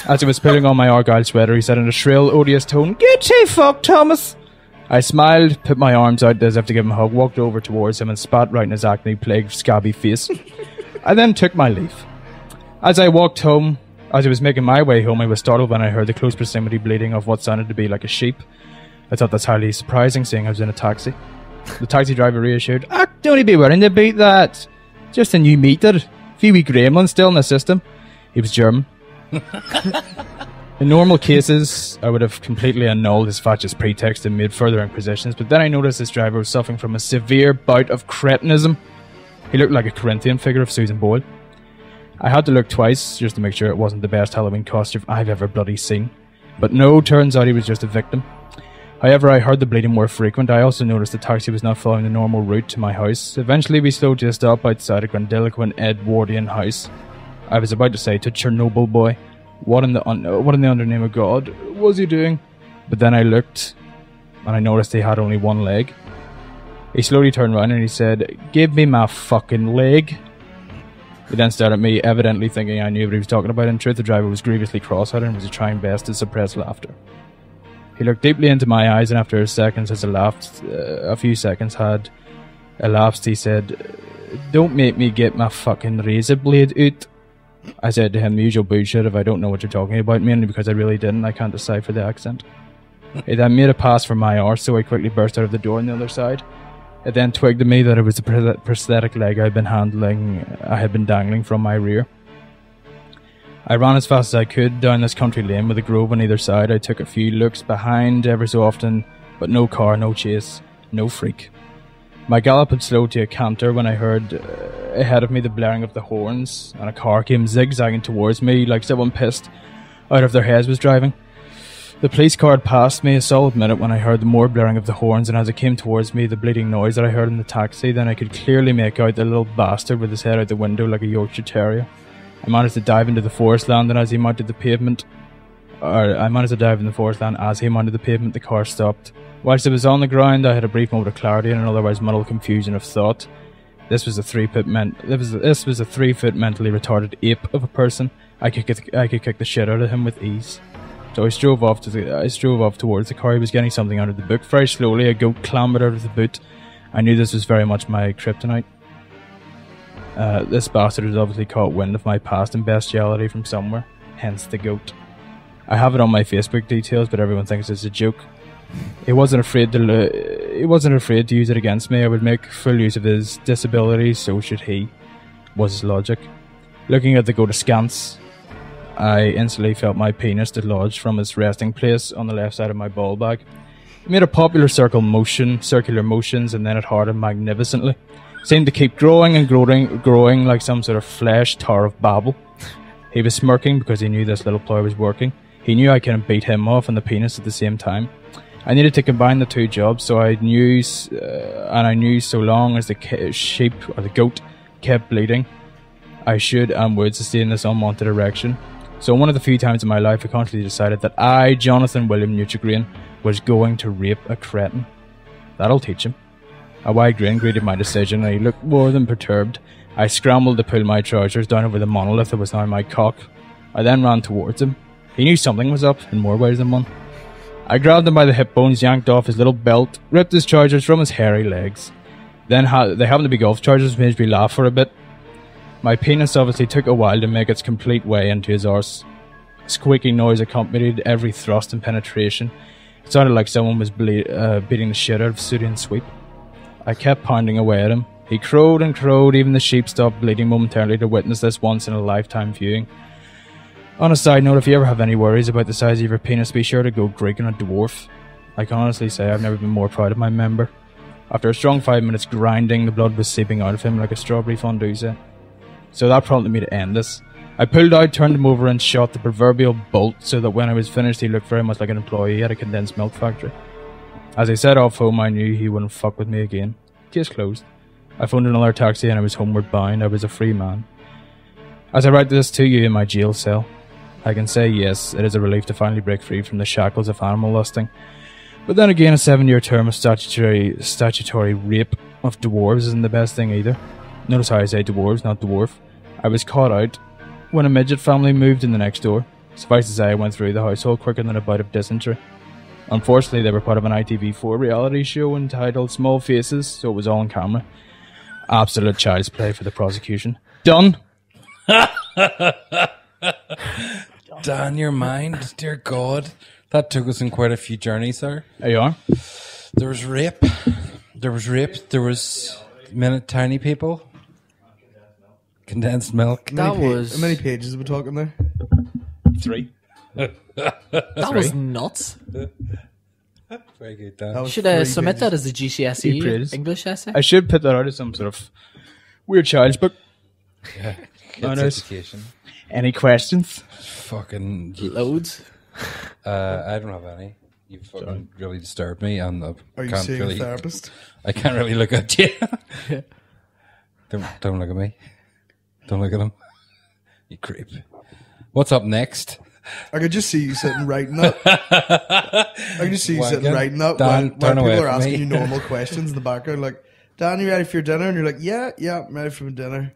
As he was putting on my Argyle sweater, he said in a shrill, odious tone, "Get ye fucked, Thomas." I smiled, put my arms out as if to give him a hug, walked over towards him and spat right in his acne-plagued, scabby face. I then took my leave. As I walked home, as I was making my way home, I was startled when I heard the close proximity bleating of what sounded to be like a sheep. I thought that's highly surprising, seeing I was in a taxi. The taxi driver reassured, "Don't be worrying about that. Just a new meter. Few wee gremlins still in the system." He was German. In normal cases, I would have completely annulled his fascist pretext and made further inquisitions, but then I noticed this driver was suffering from a severe bout of cretinism. He looked like a Corinthian figure of Susan Boyle. I had to look twice just to make sure it wasn't the best Halloween costume I've ever bloody seen. But no, turns out he was just a victim. However, I heard the bleeding more frequent. I also noticed the taxi was not following the normal route to my house. Eventually, we slowed to a stop outside a grandiloquent Edwardian house. I was about to say to Chernobyl boy, what in the undername of God was he doing? But then I looked, and I noticed he had only one leg. He slowly turned around and he said, "Give me my fucking leg." He then stared at me, evidently thinking I knew what he was talking about. In truth, the driver was grievously cross-eyed and was trying best to suppress laughter. He looked deeply into my eyes, and after a few seconds had elapsed, he said, "Don't make me get my fucking razor blade out." I said to him, the usual bullshit if I don't know what you're talking about, mainly because I really didn't. I can't decipher the accent. He then made a pass for my arse, so I quickly burst out of the door on the other side. It then twigged to me that it was the prosthetic leg I had been dangling from my rear. I ran as fast as I could down this country lane with a grove on either side. I took a few looks behind ever so often, but no car, no chase, no freak. My gallop had slowed to a canter when I heard ahead of me the blaring of the horns, and a car came zigzagging towards me like someone pissed out of their heads was driving. The police car had passed me a solid minute when I heard the more blaring of the horns, and as it came towards me, the bleeding noise that I heard in the taxi, then I could clearly make out the little bastard with his head out the window like a Yorkshire Terrier. I managed to dive into the forest land, and as he mounted the pavement, the car stopped. Whilst it was on the ground, I had a brief moment of clarity and an otherwise muddled confusion of thought. This was a 3-foot mentally retarded ape of a person. I could kick the shit out of him with ease. So I strove off towards the car. He was getting something out of the boot. Very slowly, a goat clambered out of the boot. I knew this was very much my kryptonite. This bastard has obviously caught wind of my past and bestiality from somewhere, hence the goat. I have it on my Facebook details, but everyone thinks it's a joke. He wasn't afraid to use it against me. I would make full use of his disability, so should he, was his logic. Looking at the goat askance, I instantly felt my penis dislodged from its resting place on the left side of my ball bag. It made a popular circular motions, and then it hardened magnificently. Seemed to keep growing and growing like some sort of flesh Tower of Babel. He was smirking because he knew this little ploy was working. He knew I couldn't beat him off and the penis at the same time. I needed to combine the two jobs, so I knew so long as the goat kept bleeding, I should and would sustain this unwanted erection. So one of the few times in my life I consciously decided that I, Jonathan William Nutrigrain, was going to rape a cretin. That'll teach him. A wide grin greeted my decision, and he looked more than perturbed. I scrambled to pull my trousers down over the monolith that was now my cock. I then ran towards him. He knew something was up, in more ways than one. I grabbed him by the hip bones, yanked off his little belt, ripped his trousers from his hairy legs. Then they happened to be golf trousers, which made me laugh for a bit. My penis obviously took a while to make its complete way into his arse. A squeaking noise accompanied every thrust and penetration. It sounded like someone was beating the shit out of Sooty and Sweep. I kept pounding away at him. He crowed and crowed, even the sheep stopped bleeding momentarily to witness this once-in-a-lifetime viewing. On a side note, if you ever have any worries about the size of your penis, be sure to go Greek on a dwarf. I can honestly say I've never been more proud of my member. After a strong 5 minutes grinding, the blood was seeping out of him like a strawberry fondue set. So that prompted me to end this. I pulled out, turned him over and shot the proverbial bolt so that when I was finished he looked very much like an employee at a condensed milk factory. As I set off home, I knew he wouldn't fuck with me again. Case closed. I phoned another taxi and I was homeward bound. I was a free man. As I write this to you in my jail cell, I can say yes, it is a relief to finally break free from the shackles of animal lusting. But then again, a 7-year term of statutory rape of dwarves isn't the best thing either. Notice how I say dwarves, not dwarf. I was caught out when a midget family moved in the next door. Suffice to say, I went through the household quicker than a bout of dysentery. Unfortunately, they were part of an ITV4 reality show entitled Small Faces, so it was all on camera. Absolute child's play for the prosecution. Done! Dan, your mind, dear God. That took us in quite a few journeys there. There you are. There was rape. There was tiny people. Condensed milk. How many pages are we talking there? 3. That was nuts. Very good, Dan. Should I submit that as a He GCSE praised. English essay? I should put that out as some sort of weird child's book. Yeah. Oh, It's nice. education. Any questions? Fucking. Loads. I don't have any. You fucking really disturbed me, and I Are you can't seeing really. a therapist? I can't really look at you. Don't look at me. Don't look at him. You creep. What's up next? I could just see you sitting writing that. I can just see you sitting Wanking. writing that Dan, while turn away people are from asking me. you normal questions in the background, like, Dan, you ready for your dinner? And you're like, yeah, I'm ready for my dinner.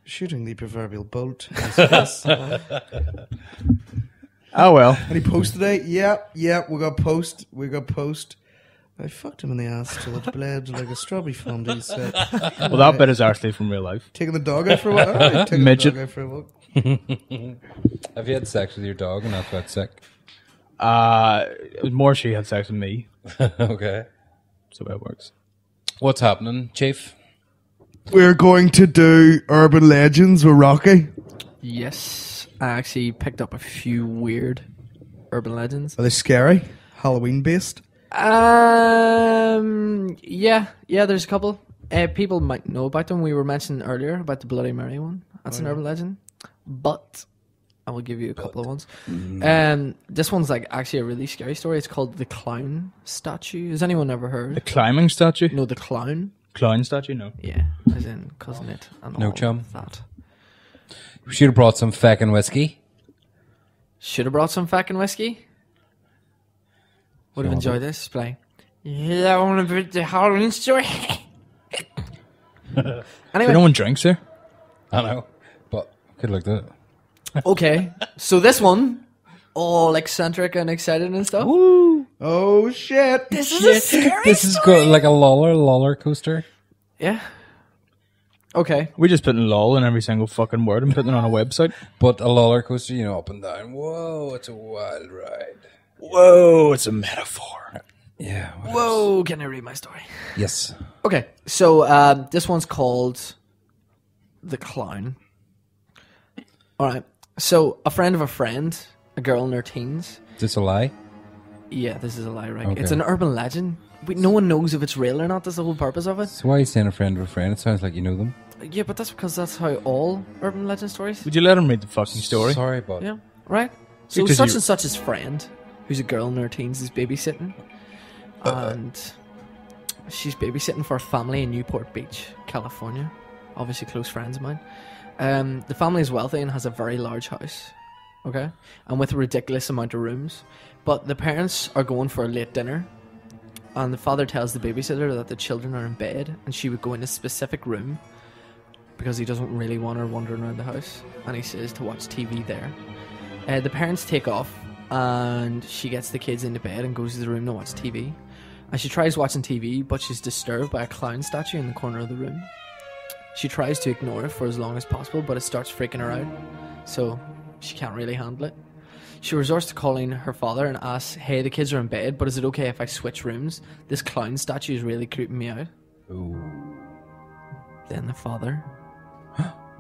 Shooting the proverbial bolt. Yes. Oh well. Any post today? Yeah, we got post. I fucked him in the ass till it bled like a strawberry fondue set. Well, that bit is actually from real life. Taking the dog out for a walk. All right, taking Midget. the dog out for a walk. Have you had sex with your dog and that's why it's sick? It was more she had sex with me. Okay. That's the way it works. What's happening, Chief? We're going to do urban legends with Rocky. Yes, I actually picked up a few weird urban legends. Are they scary? Halloween based? Yeah, there's a couple. People might know about them. We were mentioning earlier about the Bloody Mary one. That's an urban legend. But I will give you a couple of ones. This one's like actually a really scary story. It's called the Clown Statue. Has anyone ever heard? The climbing statue? No, the clown. Clown statue? No. Yeah, as in cousin it and No all chum. of that. We should have brought some feckin' whiskey. Should have brought some fucking whiskey. Would have enjoyed this playing. Yeah, I want to put the Halloween story. Anyway, No one drinks here. I know, but could look at it. okay. So this one, all eccentric and excited and stuff. Oh shit! This is a scary This is good, like a roller coaster. Yeah. Okay. We just putting lol in every single fucking word and putting it on a website. But a roller coaster, you know, up and down. Whoa, it's a wild ride. Whoa, it's a metaphor. Yeah. what else? Whoa, can I read my story? Yes. Okay, so this one's called The Clown. Alright, so a friend of a friend, a girl in her teens. Is this a lie? Yeah, this is a lie, right? Okay. It's an urban legend. No one knows if it's real or not. That's the whole purpose of it. So why are you saying a friend of a friend? It sounds like you know them. Yeah, but that's because that's how all urban legend stories. Would you let him read the fucking story? Sorry, but Yeah, right? So Because such you- and such's friend, who's a girl in her teens, is babysitting. And she's babysitting for a family in Newport Beach, California. Obviously close friends of mine. The family is wealthy and has a very large house. Okay? And with a ridiculous amount of rooms. But the parents are going for a late dinner. And the father tells the babysitter that the children are in bed and she would go in a specific room because he doesn't really want her wandering around the house. And he says to watch TV there. The parents take off and she gets the kids into bed and goes to the room to watch TV. And she tries watching TV, but she's disturbed by a clown statue in the corner of the room. She tries to ignore it for as long as possible, but it starts freaking her out. So she can't really handle it. She resorts to calling her father and asks, hey, the kids are in bed, but is it okay if I switch rooms? This clown statue is really creeping me out. Ooh. Then the father,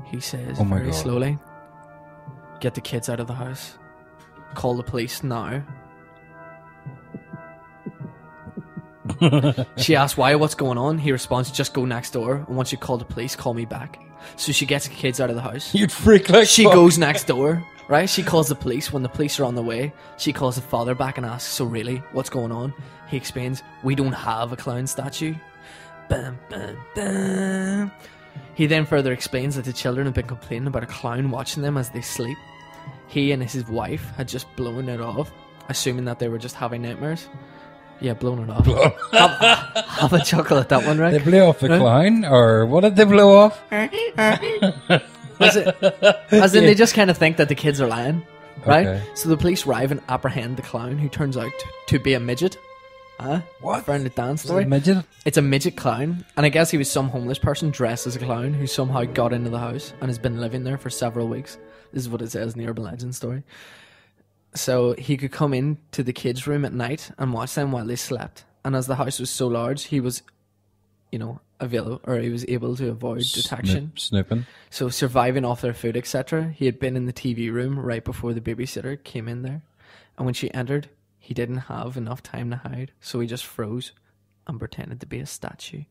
he says Oh my very God. slowly, get the kids out of the house. Call the police now. She asks why, what's going on? He responds, just go next door, and once you call the police, call me back. So she gets the kids out of the house. You'd freak like She fuck. goes next door, right? She calls the police. When the police are on the way, she calls the father back and asks, so really, what's going on? He explains, we don't have a clown statue. Bam, bam, bam. He then further explains that the children have been complaining about a clown watching them as they sleep. He and his wife had just blown it off, assuming that they were just having nightmares. Yeah, blown it off. Have a chuckle at that one, They right? blew off the clown, or what did they blow off? As in, they just kind of think that the kids are lying, right? Okay. So the police arrive and apprehend the clown, who turns out to be a midget. What? Found the dance Is it story. a midget? It's a midget clown, and I guess he was some homeless person dressed as a clown who somehow got into the house and has been living there for several weeks. This is what it says in the urban legend story. So he could come into the kids' room at night and watch them while they slept. And as the house was so large, he was, available, or he was able to avoid detection. Snooping. So surviving off their food, etc. He had been in the TV room right before the babysitter came in there. And when she entered, he didn't have enough time to hide. So he just froze and pretended to be a statue.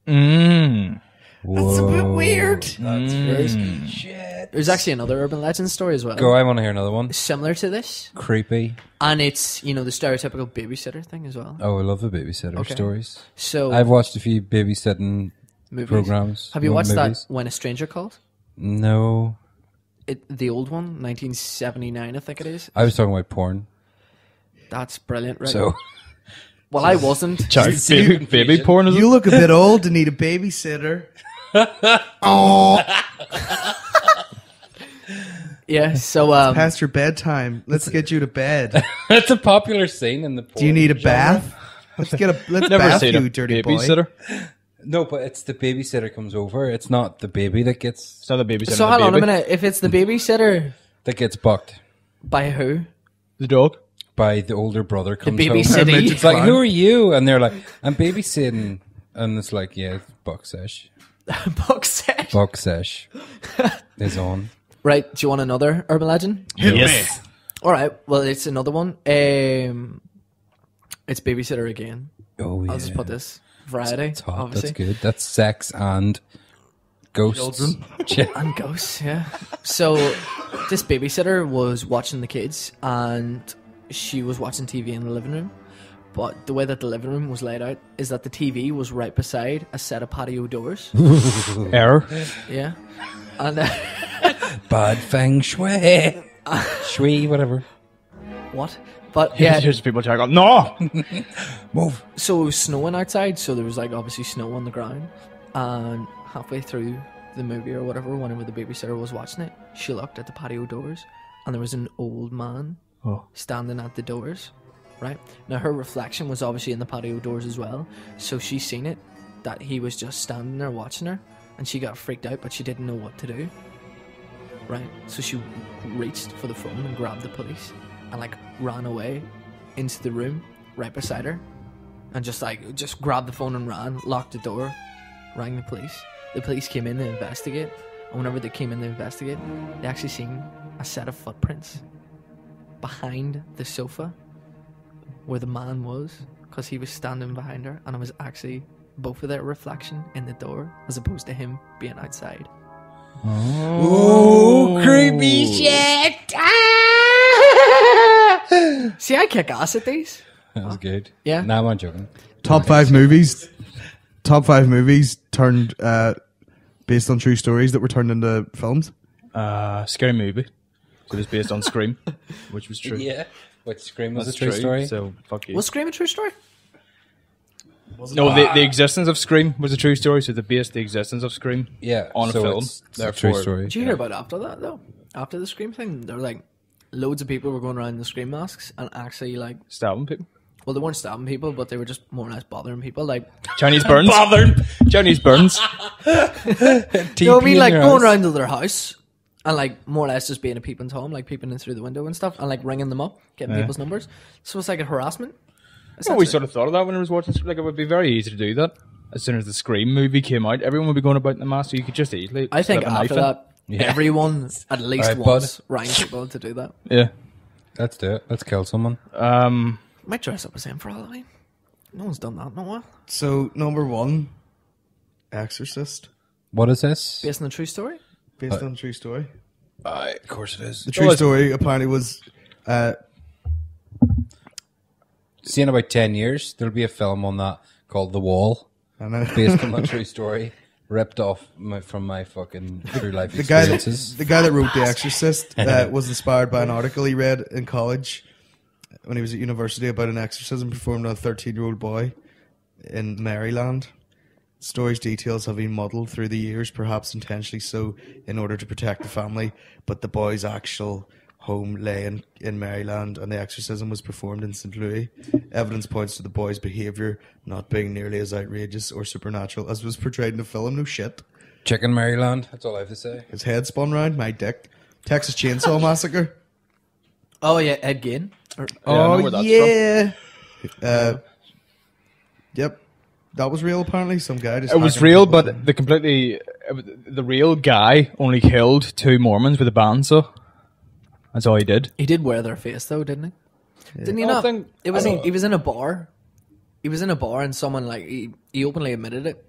That's a bit weird. That's very shit. There's actually another urban legend story as well. Go, I want to hear another one. Similar to this. Creepy. And it's, the stereotypical babysitter thing as well. Oh, I love the babysitter Okay. stories. So, I've watched a few babysitting movies. programs. Have you no, watched movies. that When a Stranger Calls? No. The old one, 1979, I think it is. I was talking about porn. That's brilliant, right? So, Well, I wasn't. Sorry, See your baby confusion. porn is You look a bit old to need a babysitter. Yeah, so, Past your bedtime. Let's get you to bed. that's a popular scene in the porn Do you need a genre. bath? Let's never bath seen you, a dirty babysitter. boy. No, but it's the babysitter comes over. It's not the baby that gets It's not the babysitter. so the hold on a baby. minute. If it's the babysitter, bucked. by who? The dog. by the older brother comes home. babysitting. It's like, who are you? And they're like, I'm babysitting. And it's like, yeah, Buck Sesh. Buck Sesh. Buck Sesh is on. Right, do you want another urban legend? Yes. Alright, well, it's another one. It's Babysitter again. Oh, yeah. I'll just put this. Variety, It's hot. obviously. That's good. That's sex and ghosts. And ghosts, yeah. So, this babysitter was watching the kids, and she was watching TV in the living room. But the way that the living room was laid out is that the TV was right beside a set of patio doors. Error. Yeah. And Bad feng shui. Shui, whatever. what? But yeah, Here's people talking. No. Move. so it was snowing outside, so there was like obviously snow on the ground. And halfway through the movie or whatever, whenever the babysitter was watching it, she looked at the patio doors, and there was an old man standing at the doors. Right now, her reflection was obviously in the patio doors as well, so she seen it that he was just standing there watching her, and she got freaked out, but she didn't know what to do. Right, so she reached for the phone and grabbed the police, and like ran away into the room right beside her, and just grabbed the phone and ran, locked the door, rang the police. The police came in to investigate, and whenever they came in to investigate, they actually seen a set of footprints behind the sofa where the man was, because he was standing behind her, and it was actually both of their reflection in the door as opposed to him being outside. Oh, creepy shit. See, I kick ass at these. That was good. Yeah. No, I'm not joking. Top 5 movies. Top 5 movies turned based on true stories that were turned into films. Scary movie. So it was based on Scream, which was true. Yeah. What, Scream was That's a true story? So fuck you. Was Scream a true story? No, the existence of Scream was a true story. So they based the existence of Scream Yeah. on a so film. It's a Therefore, true story. Did you hear about after that though? After the Scream thing, there were like loads of people were going around in the Scream masks and actually like, stabbing people. well, they weren't stabbing people, but they were just more or less bothering people. Like, Chinese burns. Chinese burns. you know what I mean? Like going around to their house and like more or less just being a peeping Tom, like peeping in through the window and stuff, and like ringing them up, getting people's numbers. So it's like a harassment. I always sort of thought of that when I was watching. Like, it would be very easy to do that. As soon as the Scream movie came out, everyone would be going about in the mask, so you could just easily. I think slip a knife after in. that, everyone at least Alright, once rang people to do that. Yeah. Let's do it. Let's kill someone. Might dress up as him for Halloween. No one's done that in a while. So, number 1, Exorcist. What is this? Based on a true story? Based on a true story. Of course it is. The true story apparently was... See, in about 10 years, there'll be a film on that called The Wall, I know. based on a true story, ripped off from my fucking true life The guy experiences. that wrote The Exorcist was inspired by an article he read in college when he was at university about an exorcism performed on a 13-year-old boy in Maryland. The story's details have been muddled through the years, perhaps intentionally so, in order to protect the family, but the boy's actual home lay in Maryland, and the exorcism was performed in St. Louis. Evidence points to the boy's behaviour not being nearly as outrageous or supernatural as was portrayed in the film. No shit. Chicken Maryland. That's all I have to say. His head spun round, my dick. Texas Chainsaw Massacre. Oh, yeah, Ed Gein. I know where that's Yep. That was real, apparently. Some guy just... It was hacking real, people. but the real guy only killed 2 Mormons with a bandsaw. That's all he did. He did wear their face, though, didn't he? Didn't he I not? think- It was he was in a bar. He was in a bar, and someone like he openly admitted it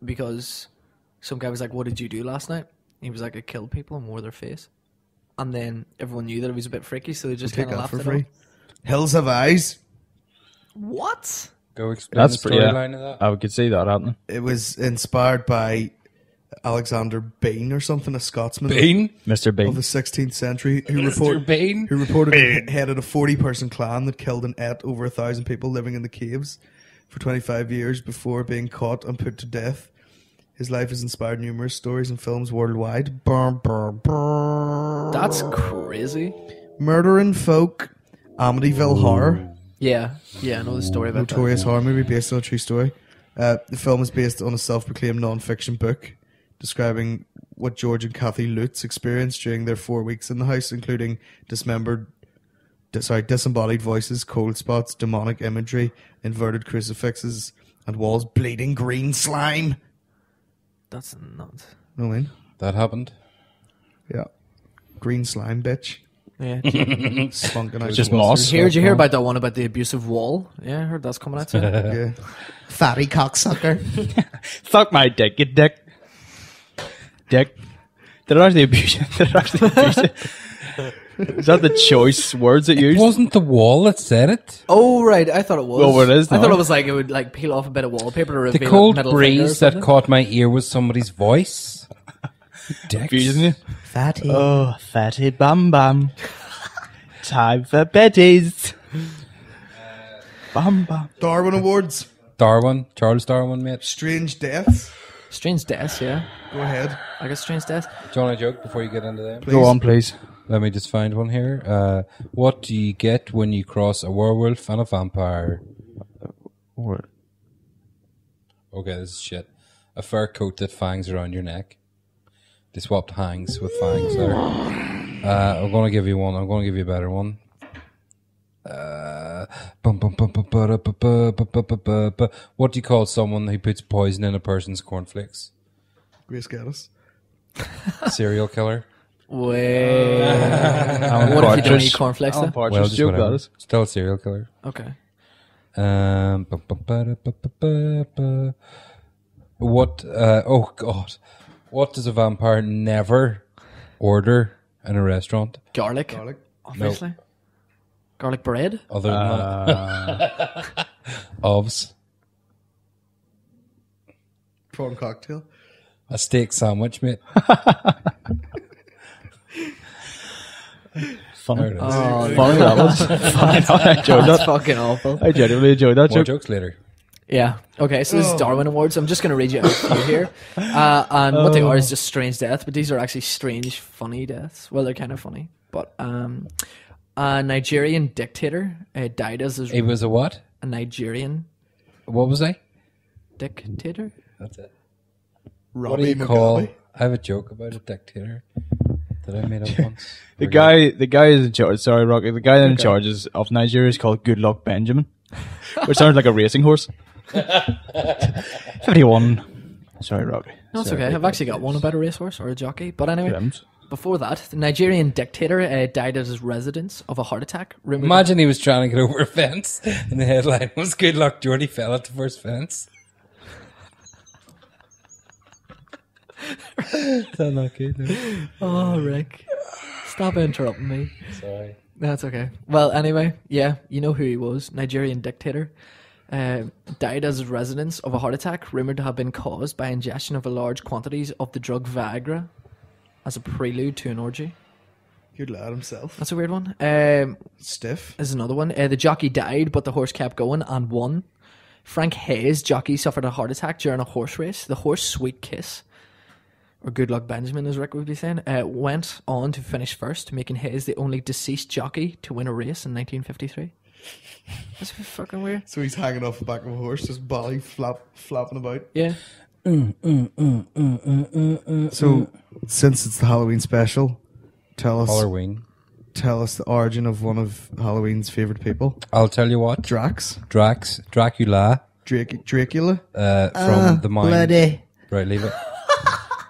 because some guy was like, "What did you do last night?" He was like, "I killed people and wore their face." And then everyone knew that it was a bit freaky, so they just Take kind of that laughed for it free. off. Hills Have Eyes. What? Go explain That's the pretty. storyline Yeah, of that. I could see that happening. It was inspired by Alexander Bain or something, a Scotsman Bane? Mr. of Bean. the 16th century who Mr. Bane? reported headed a 40-person clan that killed and ate over 1,000 people living in the caves for 25 years before being caught and put to death. His life has inspired numerous stories and films worldwide. Brr, brr, brr. That's crazy. Murdering Folk, Amityville Horror, Yeah, I know the story about notorious horror movie based on a true story. The film is based on a self-proclaimed non-fiction book describing what George and Kathy Lutz experienced during their 4 weeks in the house, including dismembered disembodied voices, cold spots, demonic imagery, inverted crucifixes, and walls bleeding green slime. That's nuts. Know what I mean? That happened. Yeah. Green slime, bitch. Yeah. Spunking out. Just the moss. Did you hear about that one about the abusive wall? Yeah, I heard that's coming out soon. Yeah. Fatty cocksucker. Fuck my dick, you dick. Dick. Did it actually abuse it? Did it actually abuse it? Is that the choice words it It used? wasn't the wall that said it. Oh, right. I thought it was. Well, it is I now. thought it was like it would like peel off a bit of wallpaper to reveal The cold middle finger or breeze that something. caught my ear was somebody's voice. Dicks. Abusing you? Fatty. Oh, fatty bam bam. Time for betties. Bam bam. Darwin Awards. Darwin, Charles Darwin, mate. Strange deaths. Strange deaths, yeah. Go ahead. I guess strange deaths. Do you want a joke before you get into them? Please. Go on, please. Let me just find one here. What do you get when you cross a werewolf and a vampire? What? Okay, this is shit. A fur coat that fangs around your neck. They swapped hangs with fangs there. I'm going to give you one. I'm going to give you a better one. What do you call someone who puts poison in a person's cornflakes? Grace Geddis. Serial killer? Way. Alan What if you don't Partridge. eat cornflakes Alan though? Partridge Well, just joke, whatever. that is. Still a serial killer. Okay. What? Oh God! What does a vampire never order in a restaurant? Garlic. Garlic. Obviously. Garlic bread. Other than that, ovs, Prawn cocktail. a steak sandwich, mate. Funny. There it is. Oh, Funny that was. Funny. I enjoyed that's that. fucking awful. I genuinely enjoyed that More joke. jokes later. Yeah. Okay, so this is Darwin Awards. I'm just going to read you out a few here. And what they are is just strange deaths, but these are actually strange, funny deaths. Well, they're kind of funny. But a Nigerian dictator died as his... It was a what? A Nigerian What was I? dictator? That's it. Robbie What do you call? Mugabe. I have a joke about a dictator that I made up once. The guy is in charge. Sorry, Rocky. The guy in charge of Nigeria is called Good Luck Benjamin, which sounds like a racing horse. 51. Sorry, Rocky. No, it's Sorry. okay. I've actually got one about a racehorse or a jockey. But anyway, Rims. before that, the Nigerian dictator died at his residence of a heart attack. Rumored Imagine he was trying to get over a fence, and the headline was "Good luck, Jordy fell at the first fence." Is that not good? No? Oh, Rick. Stop interrupting me. Sorry. That's okay. Well, anyway, yeah, you know who he was. Nigerian dictator. Died as his residence of a heart attack, rumoured to have been caused by ingestion of large quantities of the drug Viagra as a prelude to an orgy. Good lad himself. That's a weird one. Stiff. There's another one. The jockey died, but the horse kept going and won. Frank Hayes, jockey, suffered a heart attack during a horse race. The horse Sweet Kiss, or Good Luck Benjamin, as Rick would be saying, went on to finish first, making Hayes the only deceased jockey to win a race in 1953. That's fucking weird. So he's hanging off the back of a horse, just belly flapping about. Yeah. So, since it's the Halloween special, tell us Halloween. the origin of one of Halloween's favorite people, I'll tell you what. Drax, Dracula. Dracula. From the mind. Bloody. Right, leave it.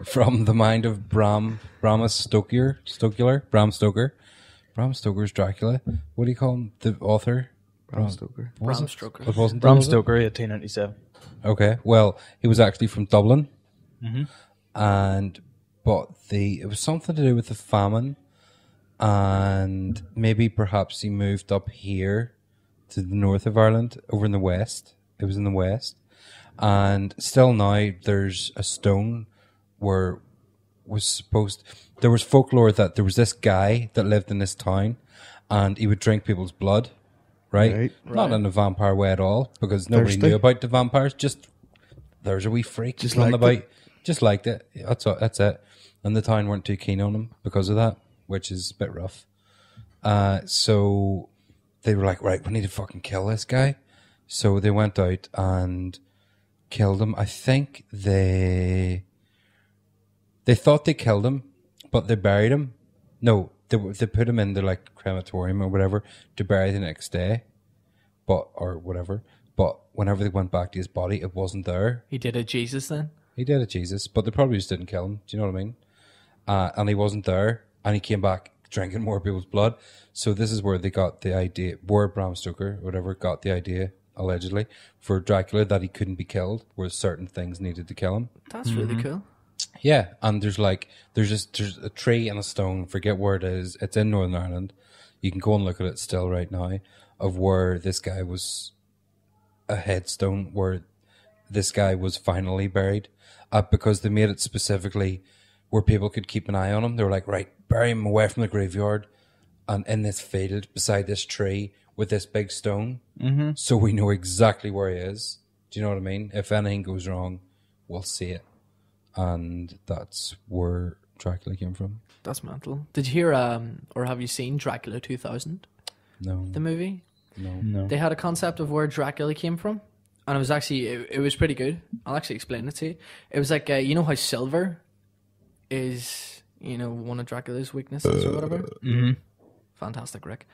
From the mind of Bram Stoker. Bram Stoker's Dracula. What do you call him? The author? Bram Stoker. Was Bram it? Stoker. It wasn't Bram was it? Stoker, 1897. Okay, well, he was actually from Dublin, but it was something to do with the famine, and maybe perhaps he moved up here to the north of Ireland, over in the west. It was in the west, and still now there's a stone where there was folklore that there was this guy that lived in this town, and he would drink people's blood. Right? Not in a vampire way at all, because nobody Thirsty. knew about the vampires. Just there's a wee freak Just running liked about. it. Just liked it. That's it. And the town weren't too keen on him because of that, which is a bit rough. So they were like, right, we need to fucking kill this guy. So they went out and killed him. I think they thought they killed him, but they buried him. No, they put him in the like crematorium or whatever to bury the next day, or whatever. But whenever they went back to his body, it wasn't there. He did a Jesus then. He did it, Jesus, but they probably just didn't kill him. Do you know what I mean? And he wasn't there, and he came back drinking more people's blood. So this is where they got the idea, where Bram Stoker, whatever, got the idea, allegedly, for Dracula that he couldn't be killed, where certain things needed to kill him. That's really cool. Yeah, and there's a tree and a stone, forget where it is, it's in Northern Ireland. You can go and look at it still right now, of where this guy was, a headstone where this guy was finally buried, because they made it specifically where people could keep an eye on him. They were like, right, bury him away from the graveyard and in this field beside this tree with this big stone, so we know exactly where he is. Do you know what I mean? If anything goes wrong, we'll see it. And that's where Dracula came from. That's mental. Did you hear, or have you seen Dracula 2000? No. The movie? No. They had a concept of where Dracula came from, and it was actually, it was pretty good. I'll actually explain it to you. It was like, you know how silver is, you know, one of Dracula's weaknesses or whatever? Mm-hmm. Fantastic, Rick.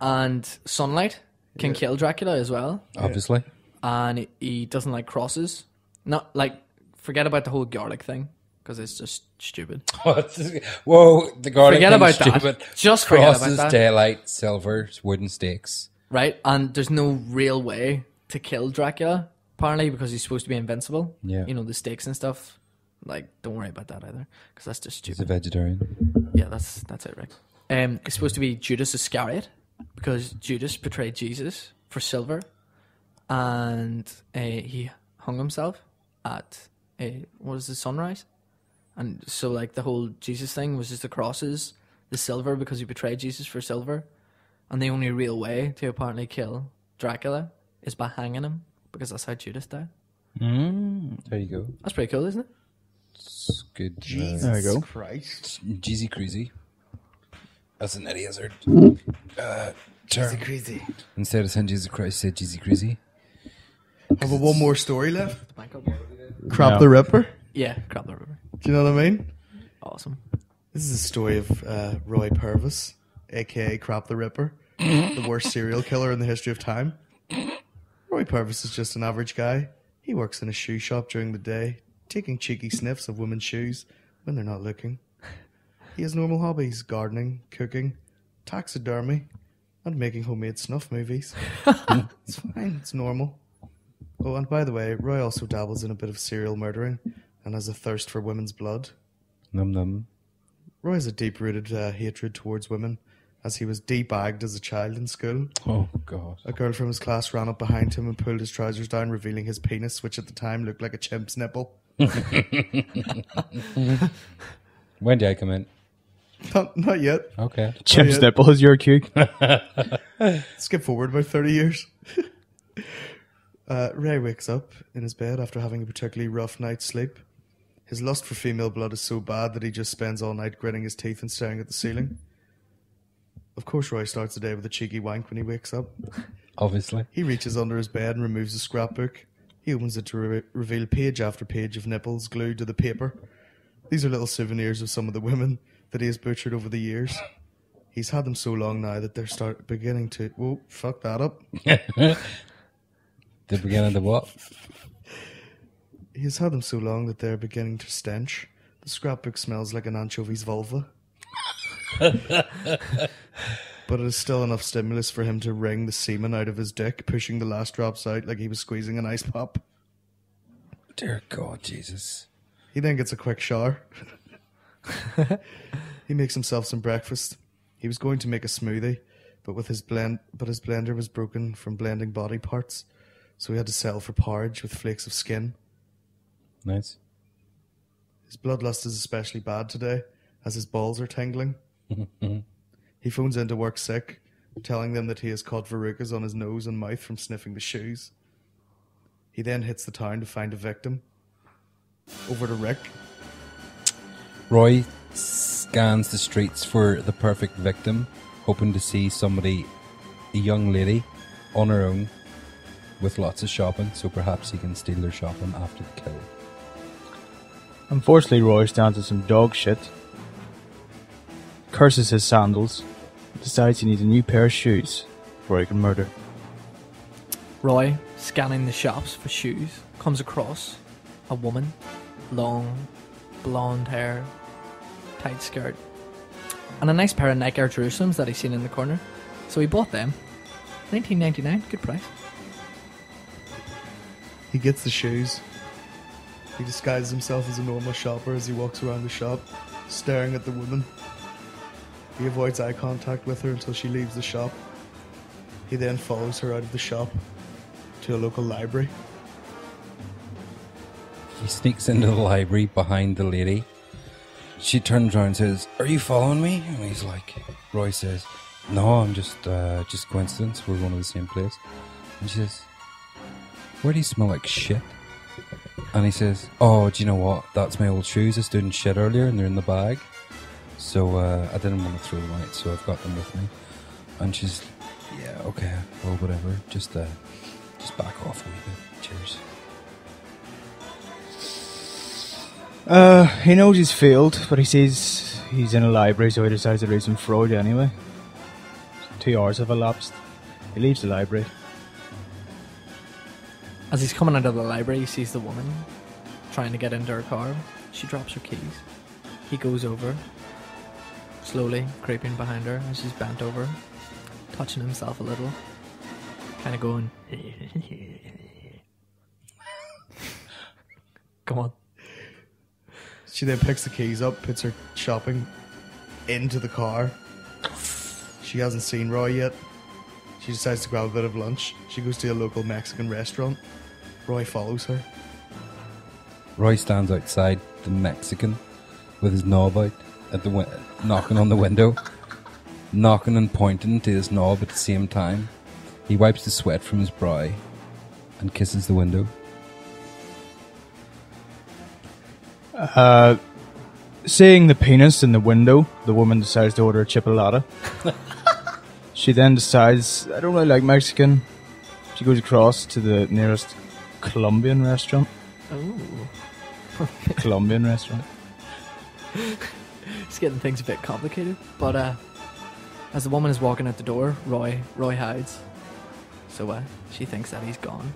And sunlight can kill Dracula as well. Obviously. And he doesn't like crosses. Not like, forget about the whole garlic thing, because it's just stupid. Whoa, the garlic Forget thing about is that. stupid. Just forget about Crosses, that. daylight, silver, wooden stakes. Right? And there's no real way to kill Dracula, apparently, because he's supposed to be invincible. Yeah. You know, the stakes and stuff. Like, don't worry about that either, because that's just He's a stupid. vegetarian. Yeah, that's it, Rick. It's supposed to be Judas Iscariot, because Judas betrayed Jesus for silver, and he hung himself at what is the sunrise, and so like the whole Jesus thing was just the crosses, the silver, because he betrayed Jesus for silver, and the only real way to apparently kill Dracula is by hanging him, because that's how Judas died. There you go. That's pretty cool, isn't it? It's good. Jesus There we go. Christ. Jeezy crazy. That's an Eddie Izzard term. Crazy. Instead of saying Jesus Christ, say Jeezy crazy. Have we one more story left? Michael? Crap No. the Ripper. Yeah, Crap the River. Do you know what I mean? Awesome. This is a story of Roy Purvis, a.k.a. Crap the Ripper, the worst serial killer in the history of time. Roy Purvis is just an average guy. He works in a shoe shop during the day, taking cheeky sniffs of women's shoes when they're not looking. He has normal hobbies: gardening, cooking, taxidermy, and making homemade snuff movies. It's fine, it's normal. Oh, and by the way, Roy also dabbles in a bit of serial murdering and has a thirst for women's blood. Num num. Roy has a deep-rooted hatred towards women, as he was de-bagged as a child in school. Oh, God. A girl from his class ran up behind him and pulled his trousers down, revealing his penis, which at the time looked like a chimp's nipple. When did I come in? Not yet. Okay. Chimp's yeah. nipple is your cue. Skip forward about 30 years. Ray wakes up in his bed after having a particularly rough night's sleep. His lust for female blood is so bad that he just spends all night gritting his teeth and staring at the ceiling. Of course, Roy starts the day with a cheeky wank when he wakes up. Obviously. He reaches under his bed and removes a scrapbook. He opens it to reveal page after page of nipples glued to the paper. These are little souvenirs of some of the women that he has butchered over the years. He's had them so long now that they're beginning to... Whoa, fuck that up. The beginning of what? He's had them so long that they're beginning to stench. The scrapbook smells like an anchovy's vulva. But it is still enough stimulus for him to wring the semen out of his dick, pushing the last drops out like he was squeezing an ice pop. Dear God, Jesus. He then gets a quick shower. He makes himself some breakfast. He was going to make a smoothie, but his blender was broken from blending body parts, so he had to settle for porridge with flakes of skin. Nice. His bloodlust is especially bad today, as his balls are tingling. He phones into work sick, telling them that he has caught verrucas on his nose and mouth from sniffing the shoes. He then hits the town to find a victim. Over to Rick. Roy scans the streets for the perfect victim, hoping to see somebody, a young lady, on her own, with lots of shopping, so perhaps he can steal their shopping after the kill. Unfortunately, Roy stands in some dog shit. curses his sandals, and decides he needs a new pair of shoes before he can murder. Roy, scanning the shops for shoes, comes across a woman, long, blonde hair, tight skirt, and a nice pair of Nike Air Jerusalems that he's seen in the corner. So he bought them. $19.99, good price. He gets the shoes. He disguises himself as a normal shopper as he walks around the shop, staring at the woman. He avoids eye contact with her until she leaves the shop. He then follows her out of the shop to a local library. He sneaks into the library behind the lady. She turns around and says, "Are you following me?" And he's like, Roy says, "No, I'm just coincidence. We're going to the same place." And she says, "Where do you smell like shit?" And he says, "Oh, do you know what? That's my old shoes. I stood in shit earlier and they're in the bag. So I didn't want to throw them out, so I've got them with me." And she's, "Yeah, okay, well, whatever. Just back off a wee bit. Cheers." He knows he's failed, but he sees he's in a library, so he decides to read some Freud anyway. 2 hours have elapsed. He leaves the library. As he's coming out of the library, he sees the woman trying to get into her car. She drops her keys. He goes over, slowly creeping behind her as she's bent over, touching himself a little, kind of going, "Come on." She then picks the keys up, puts her shopping into the car. She hasn't seen Roy yet. She decides to grab a bit of lunch. She goes to a local Mexican restaurant. Roy follows her. Roy stands outside the Mexican with his knob out at the knocking on the window, knocking and pointing to his knob at the same time. He wipes the sweat from his brow and kisses the window. Seeing the penis in the window, the woman decides to order a chipolata. She then decides, I don't really like Mexican. She goes across to the nearest Colombian restaurant. Oh. Colombian restaurant. It's getting things a bit complicated. But as the woman is walking out the door, Roy hides. So she thinks that he's gone.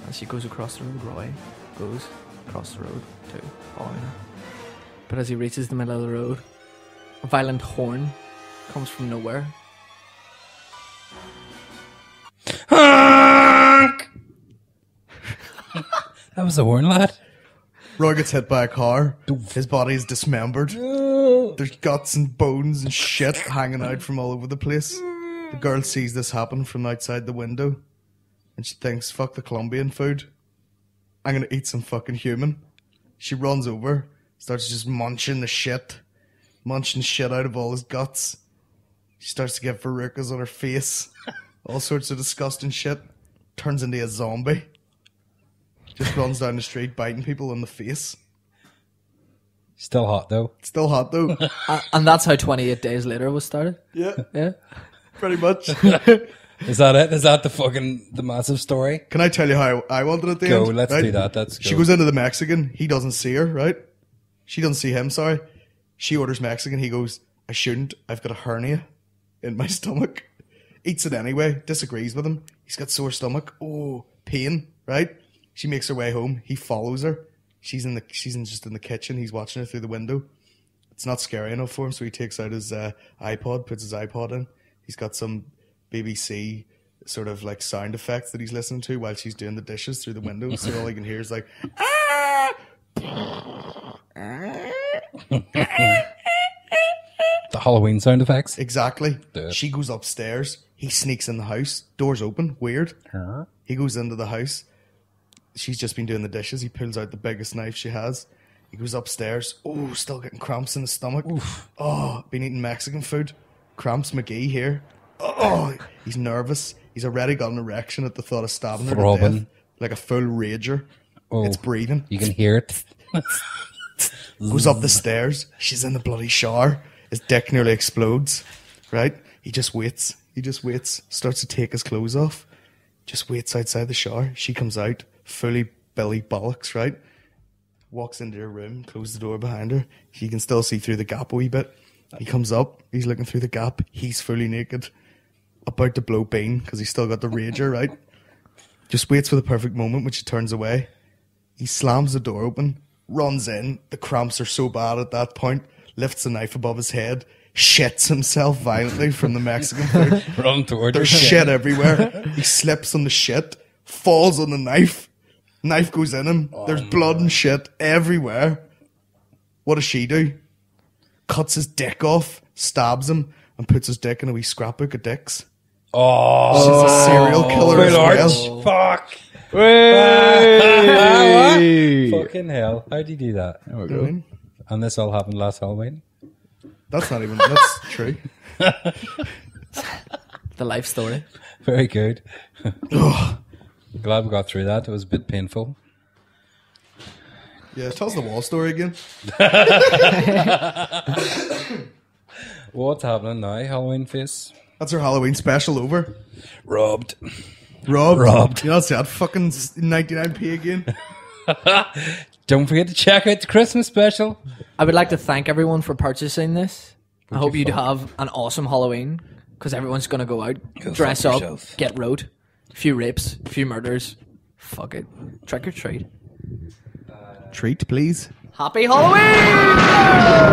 As she goes across the road, Roy goes across the road too, following her. But as he reaches the middle of the road, a violent horn comes from nowhere. Honk! That was the horn, lad. Roy gets hit by a car. His body is dismembered. There's guts and bones and shit hanging out from all over the place. The girl sees this happen from outside the window, and she thinks, "Fuck the Colombian food. I'm gonna eat some fucking human." She runs over, starts just munching shit out of all his guts. She starts to get verrucas on her face, all sorts of disgusting shit. Turns into a zombie. Just runs down the street biting people in the face. Still hot though. Still hot though. And that's how 28 Days Later was started. Yeah, Yeah. pretty much. Is that it? Is that the massive story? Can I tell you how I wanted at the Go, end? let's Right? do that. Let's go. She goes into the Mexican. He doesn't see her, right? She doesn't see him, sorry. She orders Mexican. He goes, "I shouldn't. I've got a hernia in my stomach." Eats it anyway. Disagrees with him. He's got sore stomach. Oh, pain, right? She makes her way home. He follows her. She's just in the kitchen. He's watching her through the window. It's not scary enough for him, so he takes out his iPod, puts his iPod in. He's got some BBC sort of like sound effects that he's listening to while she's doing the dishes through the window. So all he can hear is like, The Halloween sound effects. exactly. Do it. She goes upstairs. He sneaks in the house. Door's open. Weird. Huh? He goes into the house. She's just been doing the dishes. He pulls out the biggest knife she has. He goes upstairs. Oh, still getting cramps in the stomach. Oof. Oh, been eating Mexican food. Cramps McGee here. Oh, he's nervous. He's already got an erection at the thought of stabbing her to Throbbing. death. Like a full rager. Oh, It's breathing. You can hear it. Goes up the stairs. She's in the bloody shower. His dick nearly explodes. Right? He just waits. Starts to take his clothes off. Just waits outside the shower. She comes out, fully Billy Bollocks, right? Walks into her room, closes the door behind her. She can still see through the gap a wee bit. He comes up, he's looking through the gap, he's fully naked, about to blow Bean, because he's still got the rager, right? Just waits for the perfect moment when she turns away. He slams the door open, runs in, the cramps are so bad at that point, lifts the knife above his head, shits himself violently from the Mexican food. Run towards There's shit everywhere. He slips on the shit, falls on the knife, knife goes in him, there's blood and shit everywhere. What does she do? Cuts his dick off, stabs him, and puts his dick in a wee scrapbook of dicks. Oh, She's a serial killer as full well. arch. Fuck. Hey! Fucking hell. How'd you do that? There we You know what I go. mean? And this all happened last Halloween? That's not even, that's true. The life story. Very good. Glad we got through that. It was a bit painful. Yeah, tell us the wall story again. What's happening now, Halloween face? That's our Halloween special over. Robbed. Robbed. You know, that's that fucking 99p again. Don't forget to check out the Christmas special. I would like to thank everyone for purchasing this. I hope you you'd fuck? have an awesome Halloween, because everyone's going to go out, Go dress fuck up, yourself. get rode. A few rapes, a few murders. Fuck it. Trick or treat. Treat, please. Happy Halloween!